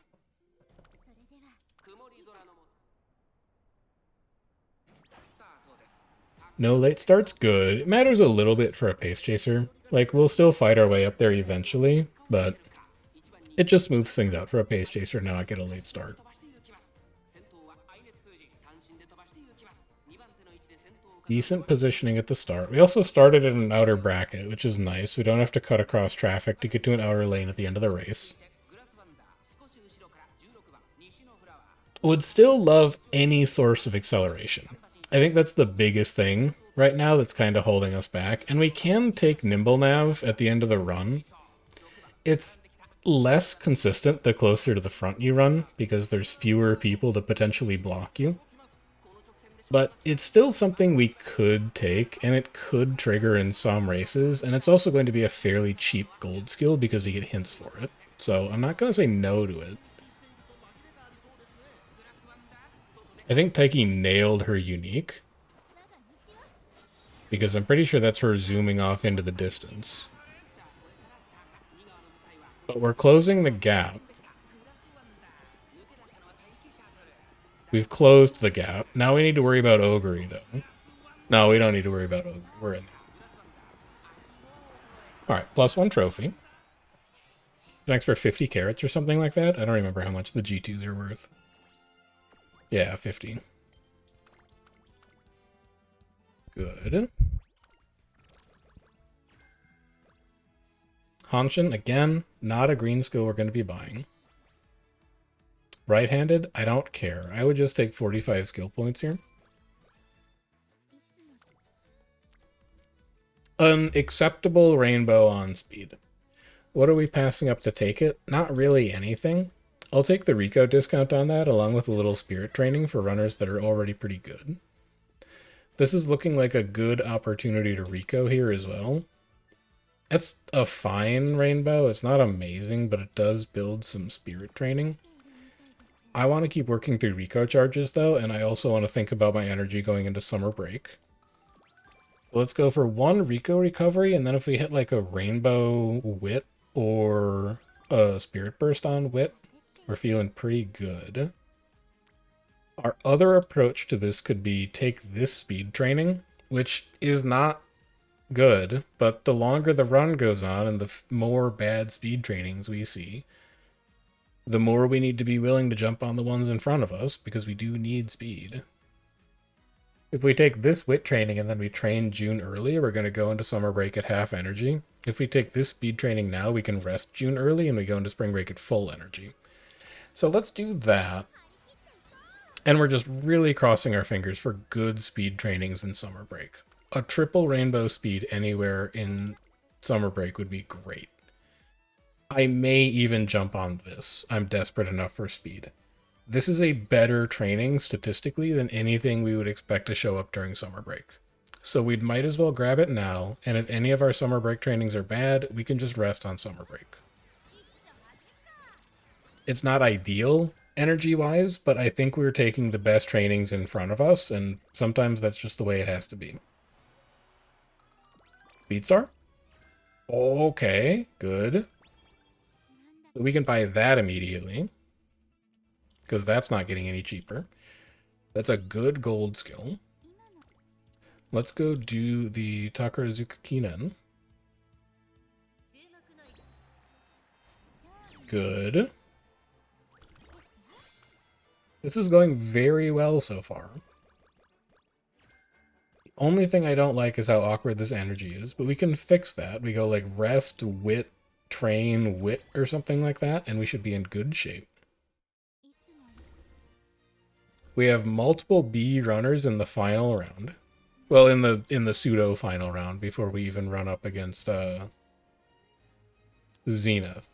No late start's good. It matters a little bit for a pace chaser. Like, we'll still fight our way up there eventually, but it just smooths things out for a pace chaser to not get a late start. Decent positioning at the start. We also started in an outer bracket, which is nice. We don't have to cut across traffic to get to an outer lane at the end of the race. Would still love any source of acceleration. I think that's the biggest thing right now that's kind of holding us back. And we can take Nimble Nav at the end of the run. It's less consistent the closer to the front you run, because there's fewer people to potentially block you. But it's still something we could take, and it could trigger in some races, and it's also going to be a fairly cheap gold skill because we get hints for it. So I'm not going to say no to it. I think Taiki nailed her unique, because I'm pretty sure that's her zooming off into the distance. But we're closing the gap. We've closed the gap. Now we need to worry about Ogre, though. No, we don't need to worry about Ogre. We're in there. Alright, +1 trophy. An extra 50 carats or something like that? I don't remember how much the G2s are worth. Yeah, 50. Good. Hanshin, again, not a green skill we're going to be buying. Right-handed, I don't care. I would just take 45 skill points here. An acceptable rainbow on speed. What are we passing up to take it? Not really anything. I'll take the Rico discount on that, along with a little spirit training for runners that are already pretty good. This is looking like a good opportunity to Rico here as well. It's a fine rainbow. It's not amazing, but it does build some spirit training. I want to keep working through Rico charges, though, and I also want to think about my energy going into summer break. So let's go for 1 Rico recovery, and then if we hit like a rainbow wit or a spirit burst on wit, we're feeling pretty good. Our other approach to this could be take this speed training, which is not good, but the longer the run goes on and the more bad speed trainings we see, the more we need to be willing to jump on the ones in front of us, because we do need speed. If we take this wit training and then we train June early, we're going to go into summer break at half energy. If we take this speed training now, we can rest June early and we go into spring break at full energy. So let's do that. And we're just really crossing our fingers for good speed trainings in summer break. A triple rainbow speed anywhere in summer break would be great. I may even jump on this. I'm desperate enough for speed. This is a better training statistically than anything we would expect to show up during summer break. So we might as well grab it now, and if any of our summer break trainings are bad, we can just rest on summer break. It's not ideal energy-wise, but I think we're taking the best trainings in front of us, and sometimes that's just the way it has to be. Speedstar? Okay, good. So we can buy that immediately, because that's not getting any cheaper. That's a good gold skill. Let's go do the Takarazuka Kinen. Good. This is going very well so far. The only thing I don't like is how awkward this energy is, but we can fix that. We go like rest, wit, train, wit, or something like that, and we should be in good shape. We have multiple B runners in the final round. Well, in the pseudo final round before we even run up against Zenith.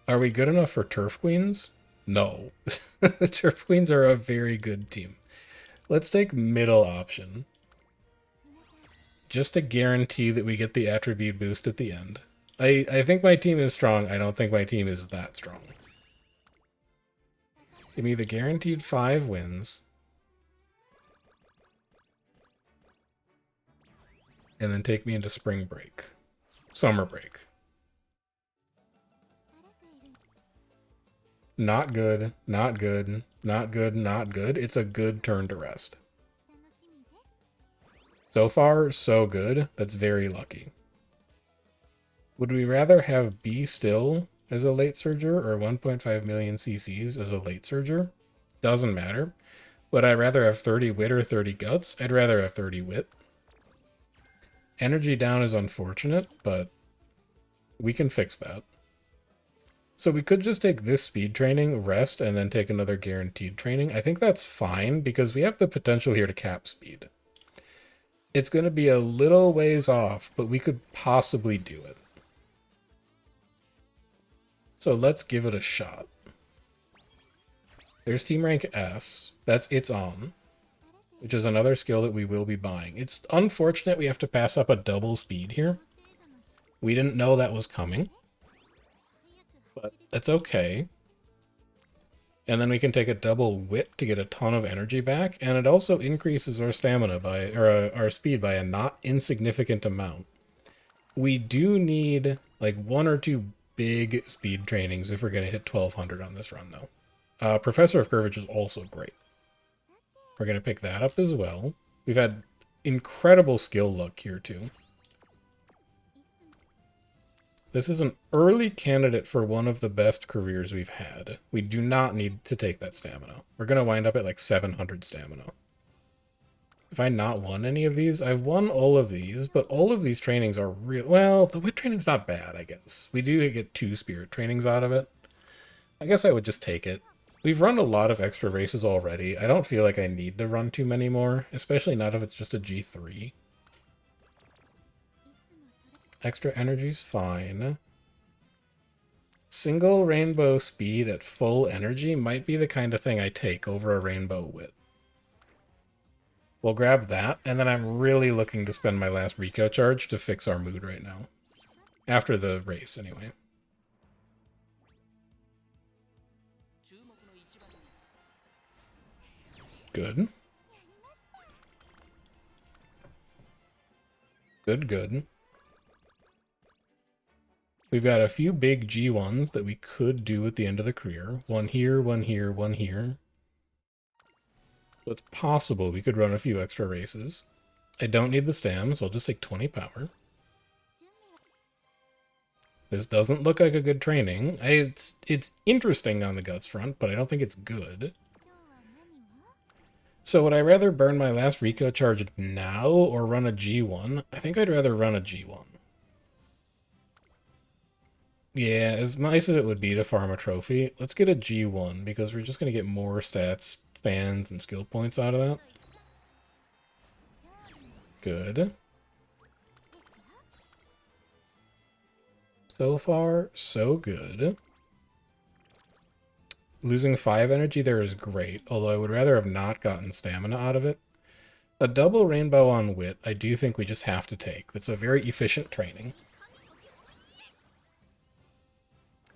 Are we good enough for Turf Queens? No. The Turf Queens are a very good team. Let's take middle option. Just to guarantee that we get the attribute boost at the end. I think my team is strong. I don't think my team is that strong. Give me the guaranteed 5 wins. And then take me into spring break. Summer break. Not good, not good, not good, not good. It's a good turn to rest. So far, so good. That's very lucky. Would we rather have B still as a late surger or 1.5 million CCs as a late surger? Doesn't matter. Would I rather have 30 wit or 30 guts? I'd rather have 30 wit. Energy down is unfortunate, but we can fix that. So we could just take this speed training, rest, and then take another guaranteed training. I think that's fine because we have the potential here to cap speed. It's going to be a little ways off, but we could possibly do it. So let's give it a shot. There's Team Rank S. It's on, which is another skill that we will be buying. It's unfortunate we have to pass up a double speed here. We didn't know that was coming, but that's okay. And then we can take a double wit to get a ton of energy back, and it also increases our stamina by, or our speed by a not insignificant amount. We do need like 1 or 2 big speed trainings if we're going to hit 1200 on this run, though. Professor of Curvage is also great. We're going to pick that up as well. We've had incredible skill luck here, too. This is an early candidate for one of the best careers we've had. We do not need to take that stamina. We're going to wind up at like 700 stamina. Have I not won any of these? I've won all of these, but all of these trainings are real. Well, the wit training's not bad, I guess. We do get 2 spirit trainings out of it. I guess I would just take it. We've run a lot of extra races already. I don't feel like I need to run too many more, especially not if it's just a G3. Extra energy's fine. Single rainbow speed at full energy might be the kind of thing I take over a rainbow wit. We'll grab that, and then I'm really looking to spend my last Rico charge to fix our mood right now. After the race, anyway. Good. Good, good. We've got a few big G1s that we could do at the end of the career. 1 here, 1 here, 1 here. So it's possible we could run a few extra races. I don't need the stam, so I'll just take 20 power. This doesn't look like a good training. It's interesting on the guts front, but I don't think it's good. So would I rather burn my last Rico charge now or run a G1? I think I'd rather run a G1. Yeah, as nice as it would be to farm a trophy, let's get a G1 because we're just going to get more stats, fans, and skill points out of that. Good. So far, so good. Losing 5 energy there is great, although I would rather have not gotten stamina out of it. A double rainbow on wit, I do think we just have to take. That's a very efficient training.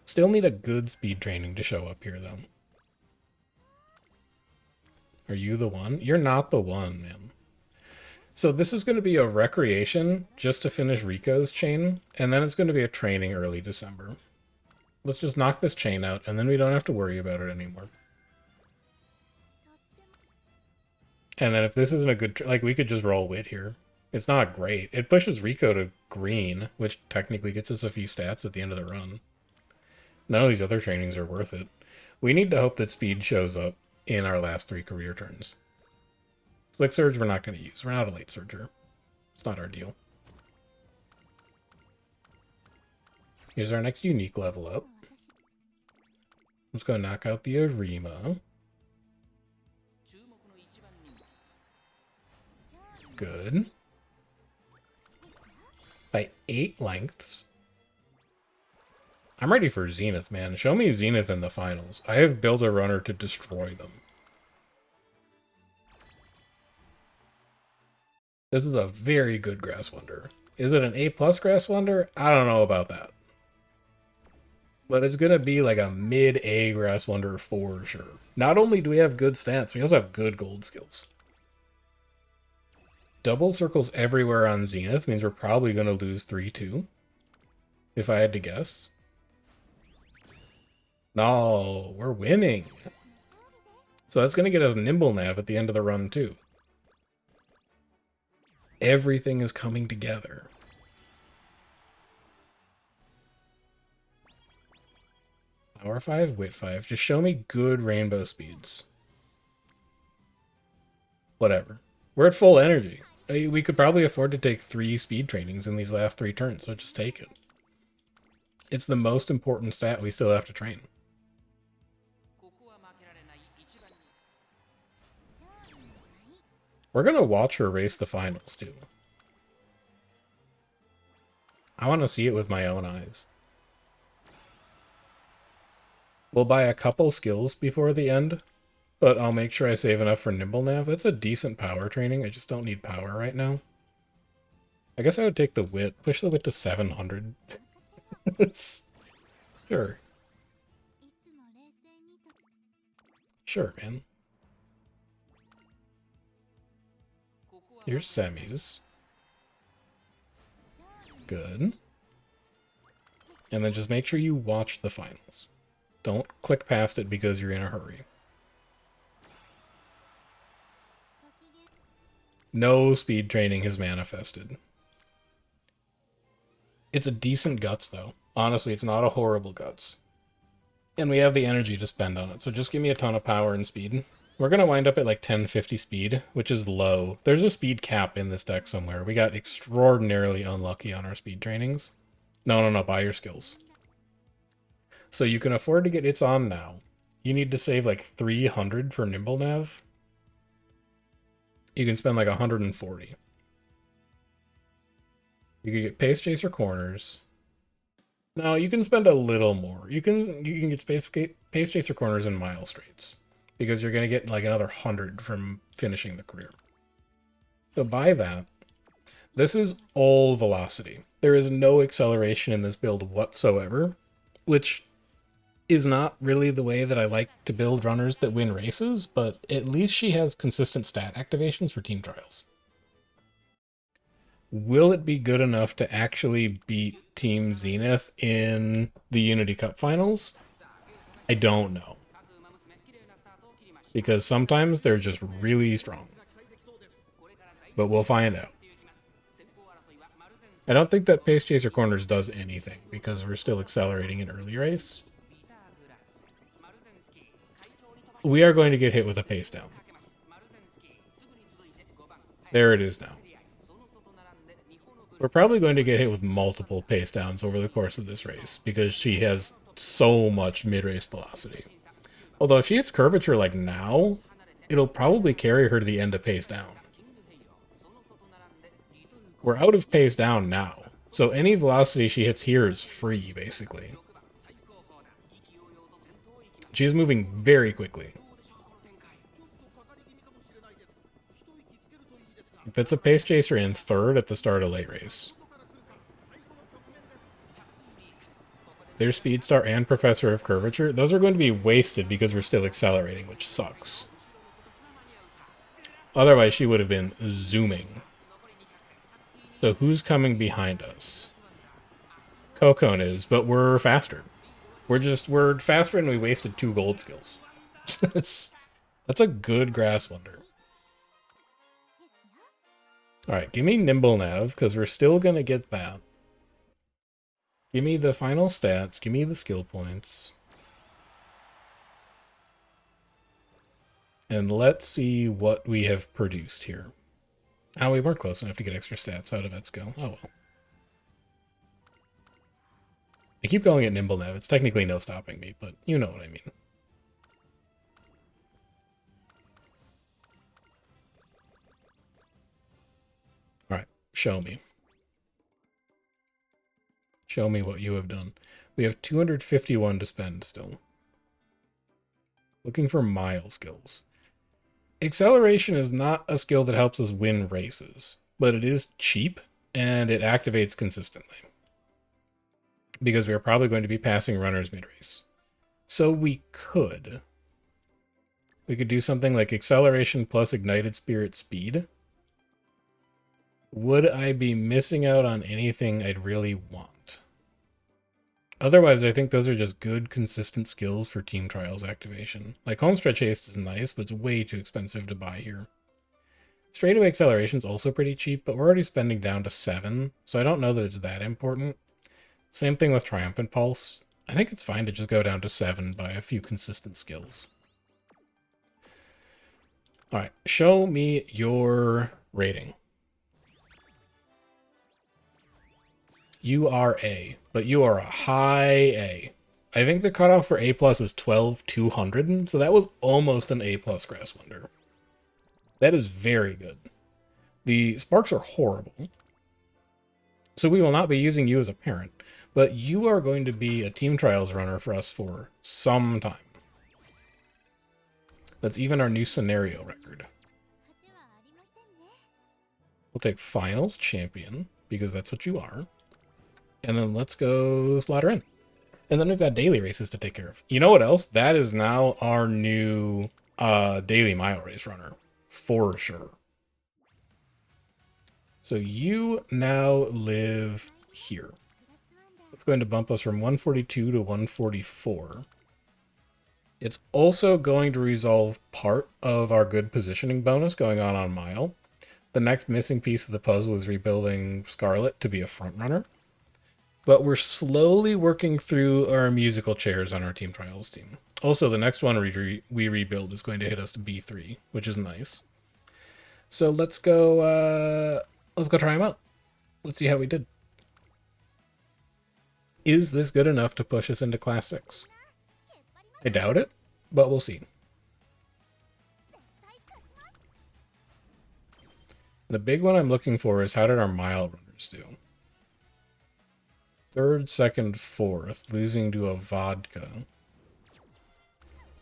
Still need a good speed training to show up here, though. Are you the one? You're not the one, man. So this is going to be a recreation just to finish Rico's chain, and then it's going to be a training early December. Let's just knock this chain out, and then we don't have to worry about it anymore. And then if this isn't a good... like, we could just roll wit here. It's not great. It pushes Rico to green, which technically gets us a few stats at the end of the run. None of these other trainings are worth it. We need to hope that speed shows up. in our last 3 career turns. Slick Surge we're not going to use. We're not a late surger. It's not our deal. Here's our next unique level up. Let's go knock out the Arima. Good. By 8 lengths. I'm ready for Zenith, man. Show me Zenith in the finals. I have built a runner to destroy them. This is a very good Grass Wonder. Is it an A+ Grass Wonder? I don't know about that. But it's going to be like a mid-A Grass Wonder for sure. Not only do we have good stats, we also have good gold skills. Double circles everywhere on Zenith means we're probably going to lose 3-2. If I had to guess. No, we're winning. So that's going to get us Nimble Nav at the end of the run too. Everything is coming together. Power 5, Wit 5. Just show me good rainbow speeds. Whatever. We're at full energy. We could probably afford to take 3 speed trainings in these last 3 turns, so just take it. It's the most important stat we still have to train. We're going to watch her race the finals, too. I want to see it with my own eyes. We'll buy a couple skills before the end, but I'll make sure I save enough for Nimble Nav. That's a decent power training. I just don't need power right now. I guess I would take the Wit. Push the Wit to 700. Sure. Sure, man. Here's semis. Good. And then just make sure you watch the finals. Don't click past it because you're in a hurry. No speed training has manifested. It's a decent guts, though. Honestly, it's not a horrible guts. And we have the energy to spend on it, so just give me a ton of power and speed. We're going to wind up at like 1050 speed, which is low. There's a speed cap in this deck somewhere. We got extraordinarily unlucky on our speed trainings. No, buy your skills. So you can afford to get It's On now. You need to save like 300 for Nimble Nav. You can spend like 140. You can get Pace Chaser Corners. No, you can spend a little more. You can get Pace Chaser Corners and Mile Straights. Because you're going to get like another 100 from finishing the career. So buy that. This is all velocity. There is no acceleration in this build whatsoever, which is not really the way that I like to build runners that win races, but at least she has consistent stat activations for team trials. Will it be good enough to actually beat Team Zenith in the Unity Cup finals? I don't know. Because sometimes they're just really strong. But we'll find out. I don't think that Pace Chaser Corners does anything, because we're still accelerating in early race. We are going to get hit with a pace down. There it is now. We're probably going to get hit with multiple pace downs over the course of this race, because she has so much mid-race velocity. Although if she hits curvature like now, it'll probably carry her to the end of pace down. We're out of pace down now, so any velocity she hits here is free, basically. She is moving very quickly. That's a pace chaser in third at the start of late race. There's Speedstar and Professor of Curvature. Those are going to be wasted because we're still accelerating, which sucks. Otherwise, she would have been zooming. So who's coming behind us? Kokon is, but we're faster. We're faster and we wasted 2 gold skills. That's a good Grass Wonder. Alright, give me Nimble Nav, because we're still going to get that. Give me the final stats. Give me the skill points. And let's see what we have produced here. Oh, we weren't close enough to get extra stats out of Etsuko. Oh well. I keep calling it Nimble now. It's technically no stopping me, but you know what I mean. Alright, show me. Show me what you have done. We have 251 to spend still. Looking for mile skills. Acceleration is not a skill that helps us win races, but it is cheap and it activates consistently. Because we are probably going to be passing runners mid-race. So we could do something like acceleration plus ignited spirit speed. Would I be missing out on anything I'd really want? Otherwise, I think those are just good, consistent skills for team trials activation. Like homestretch haste is nice, but it's way too expensive to buy here. Straightaway acceleration is also pretty cheap, but we're already spending down to 7, so I don't know that it's that important. Same thing with Triumphant Pulse. I think it's fine to just go down to 7 by a few consistent skills. Alright, show me your rating. You are A, but you are a high A. I think the cutoff for A plus is 12,200, so that was almost an A plus Grass Wonder. That is very good. The sparks are horrible, so we will not be using you as a parent, but you are going to be a team trials runner for us for some time. That's even our new scenario record. We'll take finals champion, because that's what you are. And then let's go slaughter in. And then we've got daily races to take care of. You know what else? That is now our new daily mile race runner. For sure. So you now live here. It's going to bump us from 142 to 144. It's also going to resolve part of our good positioning bonus going on mile. The next missing piece of the puzzle is rebuilding Scarlet to be a front runner. But we're slowly working through our musical chairs on our team trials team. Also, the next one we rebuild is going to hit us to B3, which is nice. So let's go try them out. Let's see how we did. Is this good enough to push us into Class 6? I doubt it, but we'll see. The big one I'm looking for is how did our mile runners do? 3rd, 2nd, 4th, losing to a vodka.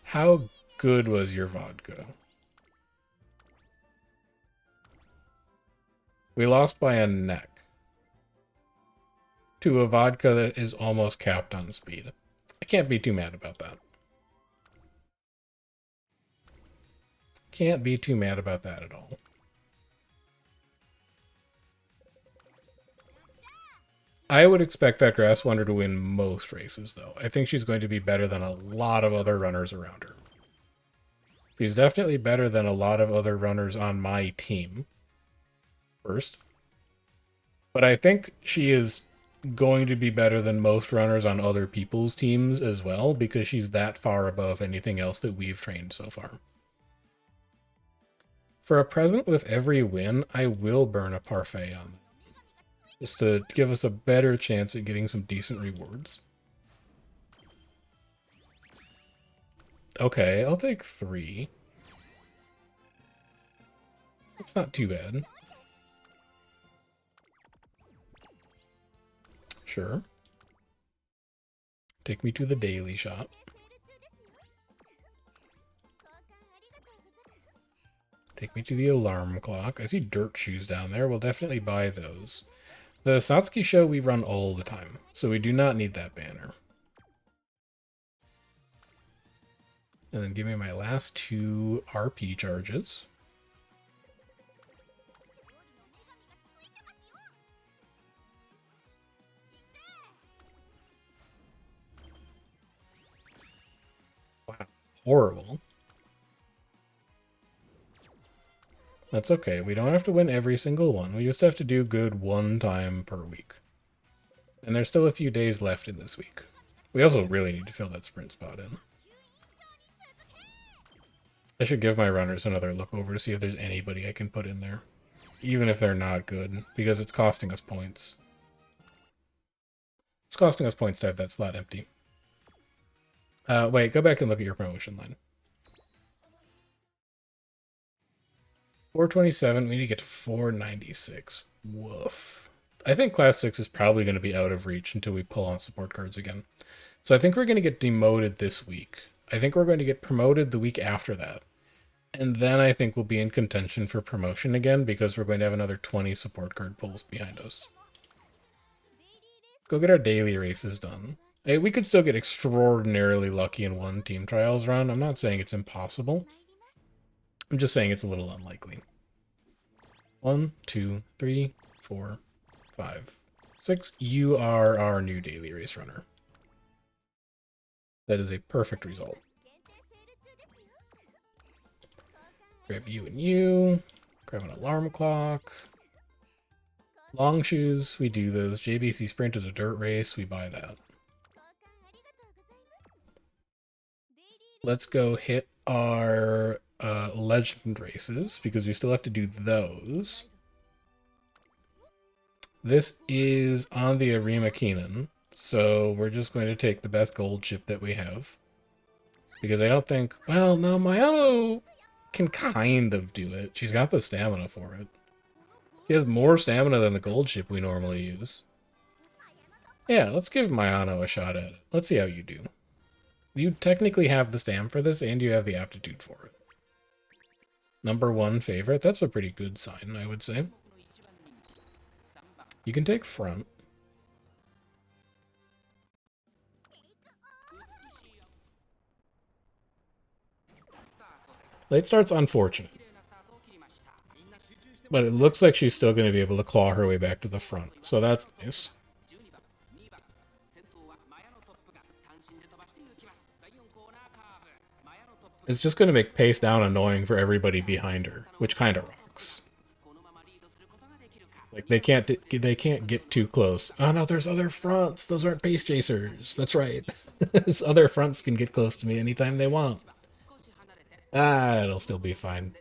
How good was your vodka? We lost by a neck to a vodka that is almost capped on speed. I can't be too mad about that. Can't be too mad about that at all. I would expect that Grass Wonder to win most races, though. I think she's going to be better than a lot of other runners around her. She's definitely better than a lot of other runners on my team. First. But I think she is going to be better than most runners on other people's teams as well, because she's that far above anything else that we've trained so far. For a present with every win, I will burn a parfait on them, just to give us a better chance at getting some decent rewards. Okay, I'll take 3. That's not too bad. Sure. Take me to the daily shop. Take me to the alarm clock. I see dirt shoes down there. We'll definitely buy those. The Satsuki show we run all the time, so we do not need that banner. And then give me my last 2 RP charges. Wow, horrible. That's okay. We don't have to win every single one. We just have to do good 1 time per week. And there's still a few days left in this week. We also really need to fill that sprint spot in. I should give my runners another look over to see if there's anybody I can put in there. Even if they're not good, because it's costing us points. It's costing us points to have that slot empty. Wait, go back and look at your promotion line. 427, we need to get to 496. Woof. I think Class 6 is probably going to be out of reach until we pull on support cards again. So I think we're going to get demoted this week. I think we're going to get promoted the week after that. And then I think we'll be in contention for promotion again because we're going to have another 20 support card pulls behind us. Let's go get our daily races done. Hey, we could still get extraordinarily lucky in one team trials run. I'm not saying it's impossible. I'm just saying it's a little unlikely. 1, 2, 3, 4, 5, 6. You are our new daily race runner. That is a perfect result. Grab you and you. Grab an alarm clock. Long shoes, we do those. JBC Sprint is a dirt race, we buy that. Let's go hit our legend races, because we still have to do those. This is on the Arima Keenan, so we're just going to take the best gold chip that we have. Because I don't think... Well, no, Mayano can kind of do it. She's got the stamina for it. She has more stamina than the gold chip we normally use. Yeah, let's give Mayano a shot at it. Let's see how you do. You technically have the stam for this, and you have the aptitude for it. #1 favorite. That's a pretty good sign, I would say. You can take front. Late start's unfortunate. But it looks like she's still going to be able to claw her way back to the front, so that's nice. It's just going to make pace down annoying for everybody behind her, which kind of rocks. Like, they can't get too close. Oh no, there's other fronts. Those aren't pace chasers. That's right. Those other fronts can get close to me anytime they want. Ah, it'll still be fine.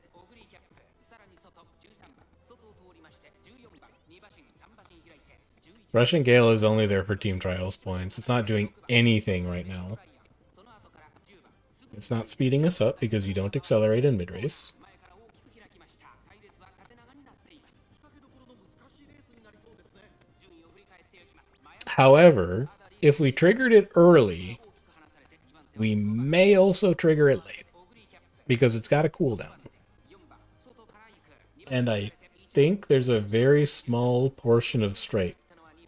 Russian Gale is only there for team trials points. It's not doing anything right now. It's not speeding us up because you don't accelerate in mid-race. However, if we triggered it early, we may also trigger it late because it's got a cooldown. And I think there's a very small portion of straight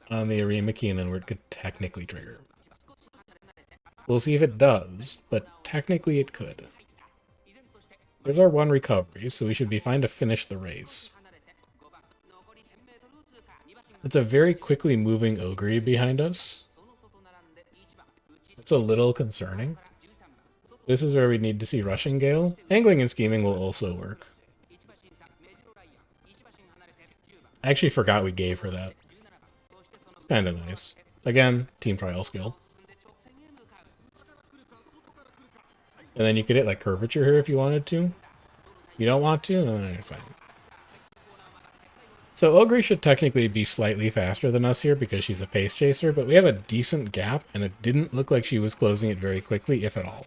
on the Arima Keenan where it could technically trigger. We'll see if it does, but technically it could. There's our 1 recovery, so we should be fine to finish the race. It's a very quickly moving Ogre behind us. It's a little concerning. This is where we need to see Rushing Gale. Angling and scheming will also work. I actually forgot we gave her that. It's kind of nice. Again, team trial skill. And then you could hit like curvature here if you wanted to. You don't want to? Alright, fine. So Ogre should technically be slightly faster than us here because she's a pace chaser, but we have a decent gap, and it didn't look like she was closing it very quickly, if at all.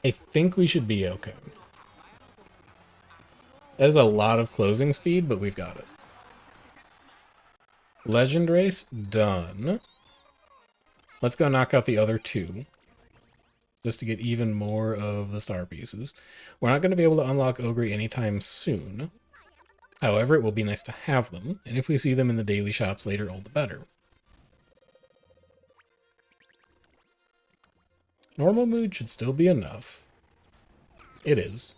I think we should be okay. That is a lot of closing speed, but we've got it. Legend race, done. Let's go knock out the other 2. Just to get even more of the star pieces. We're not going to be able to unlock Ogre anytime soon. However, it will be nice to have them, and if we see them in the daily shops later, all the better. Normal mood should still be enough. It is.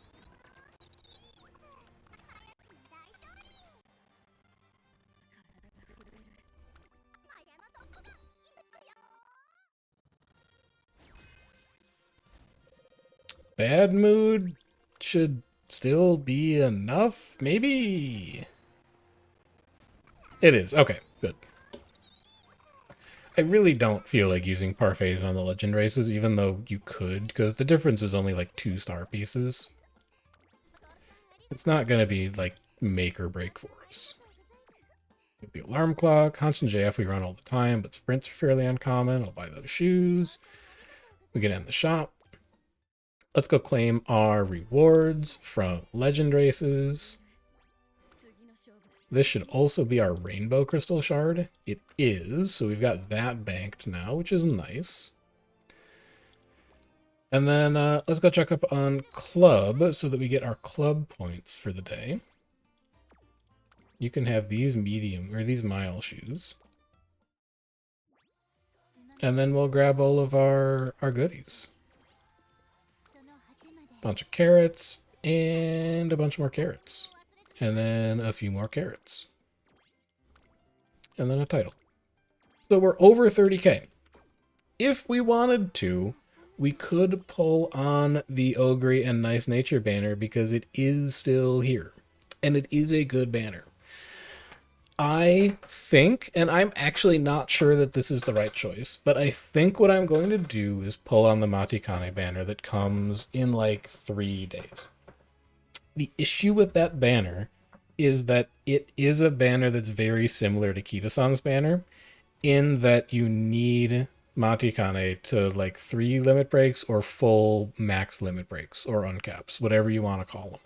Bad mood should still be enough, maybe? It is. Okay, good. I really don't feel like using parfaits on the legend races, even though you could, because the difference is only like 2 star pieces. It's not going to be like make or break for us. With the alarm clock, Hunch and JF we run all the time, but sprints are fairly uncommon. I'll buy those shoes. We can end the shop. Let's go claim our rewards from legend races. This should also be our rainbow crystal shard. It is, so we've got that banked now, which is nice. And then let's go check up on club so that we get our club points for the day. You can have these medium or these mile shoes. And then we'll grab all of our goodies. Bunch of carrots and a bunch more carrots. And then a few more carrots. And then a title. So we're over 30k. If we wanted to, we could pull on the Ogre and Nice Nature banner because it is still here. And it is a good banner. I think, and I'm actually not sure that this is the right choice, but I think what I'm going to do is pull on the Matikane banner that comes in like 3 days. The issue with that banner is that it is a banner that's very similar to Kita-san's banner in that you need Matikane to like 3 limit breaks or full max limit breaks or uncaps, whatever you want to call them.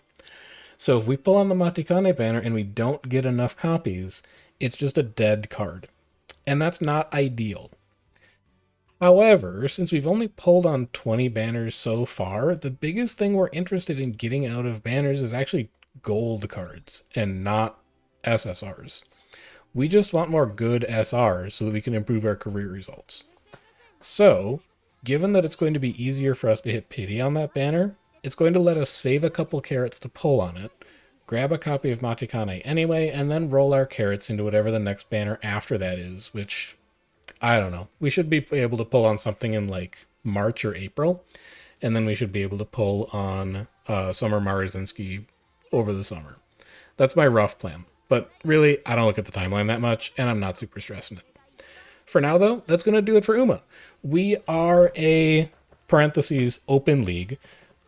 So if we pull on the Matikane banner and we don't get enough copies, it's just a dead card. And that's not ideal. However, since we've only pulled on 20 banners so far, the biggest thing we're interested in getting out of banners is actually gold cards and not SSRs. We just want more good SRs so that we can improve our career results. So, given that it's going to be easier for us to hit pity on that banner, it's going to let us save a couple carrots to pull on it, grab a copy of Matikane anyway, and then roll our carrots into whatever the next banner after that is, which, I don't know. We should be able to pull on something in like March or April, and then we should be able to pull on Summer Marizinski over the summer. That's my rough plan. But really, I don't look at the timeline that much, and I'm not super stressing it. For now, though, that's going to do it for Uma. We are a, parentheses, open league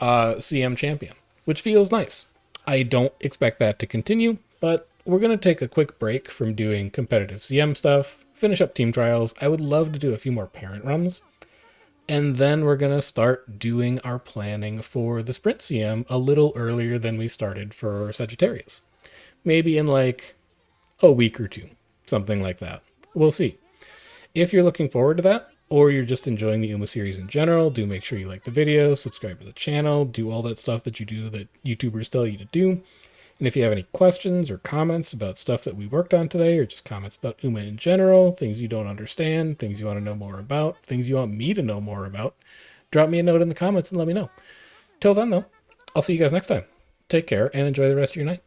CM champion, which feels nice. I don't expect that to continue, but we're going to take a quick break from doing competitive CM stuff, finish up team trials. I would love to do a few more parent runs, and then we're going to start doing our planning for the sprint CM a little earlier than we started for Sagittarius. Maybe in like a week or 2, something like that. We'll see. If you're looking forward to that, or you're just enjoying the Uma series in general, do make sure you like the video, subscribe to the channel, do all that stuff that you do that YouTubers tell you to do. And if you have any questions or comments about stuff that we worked on today, or just comments about Uma in general, things you don't understand, things you want to know more about, things you want me to know more about, drop me a note in the comments and let me know. Till then, though, I'll see you guys next time. Take care and enjoy the rest of your night.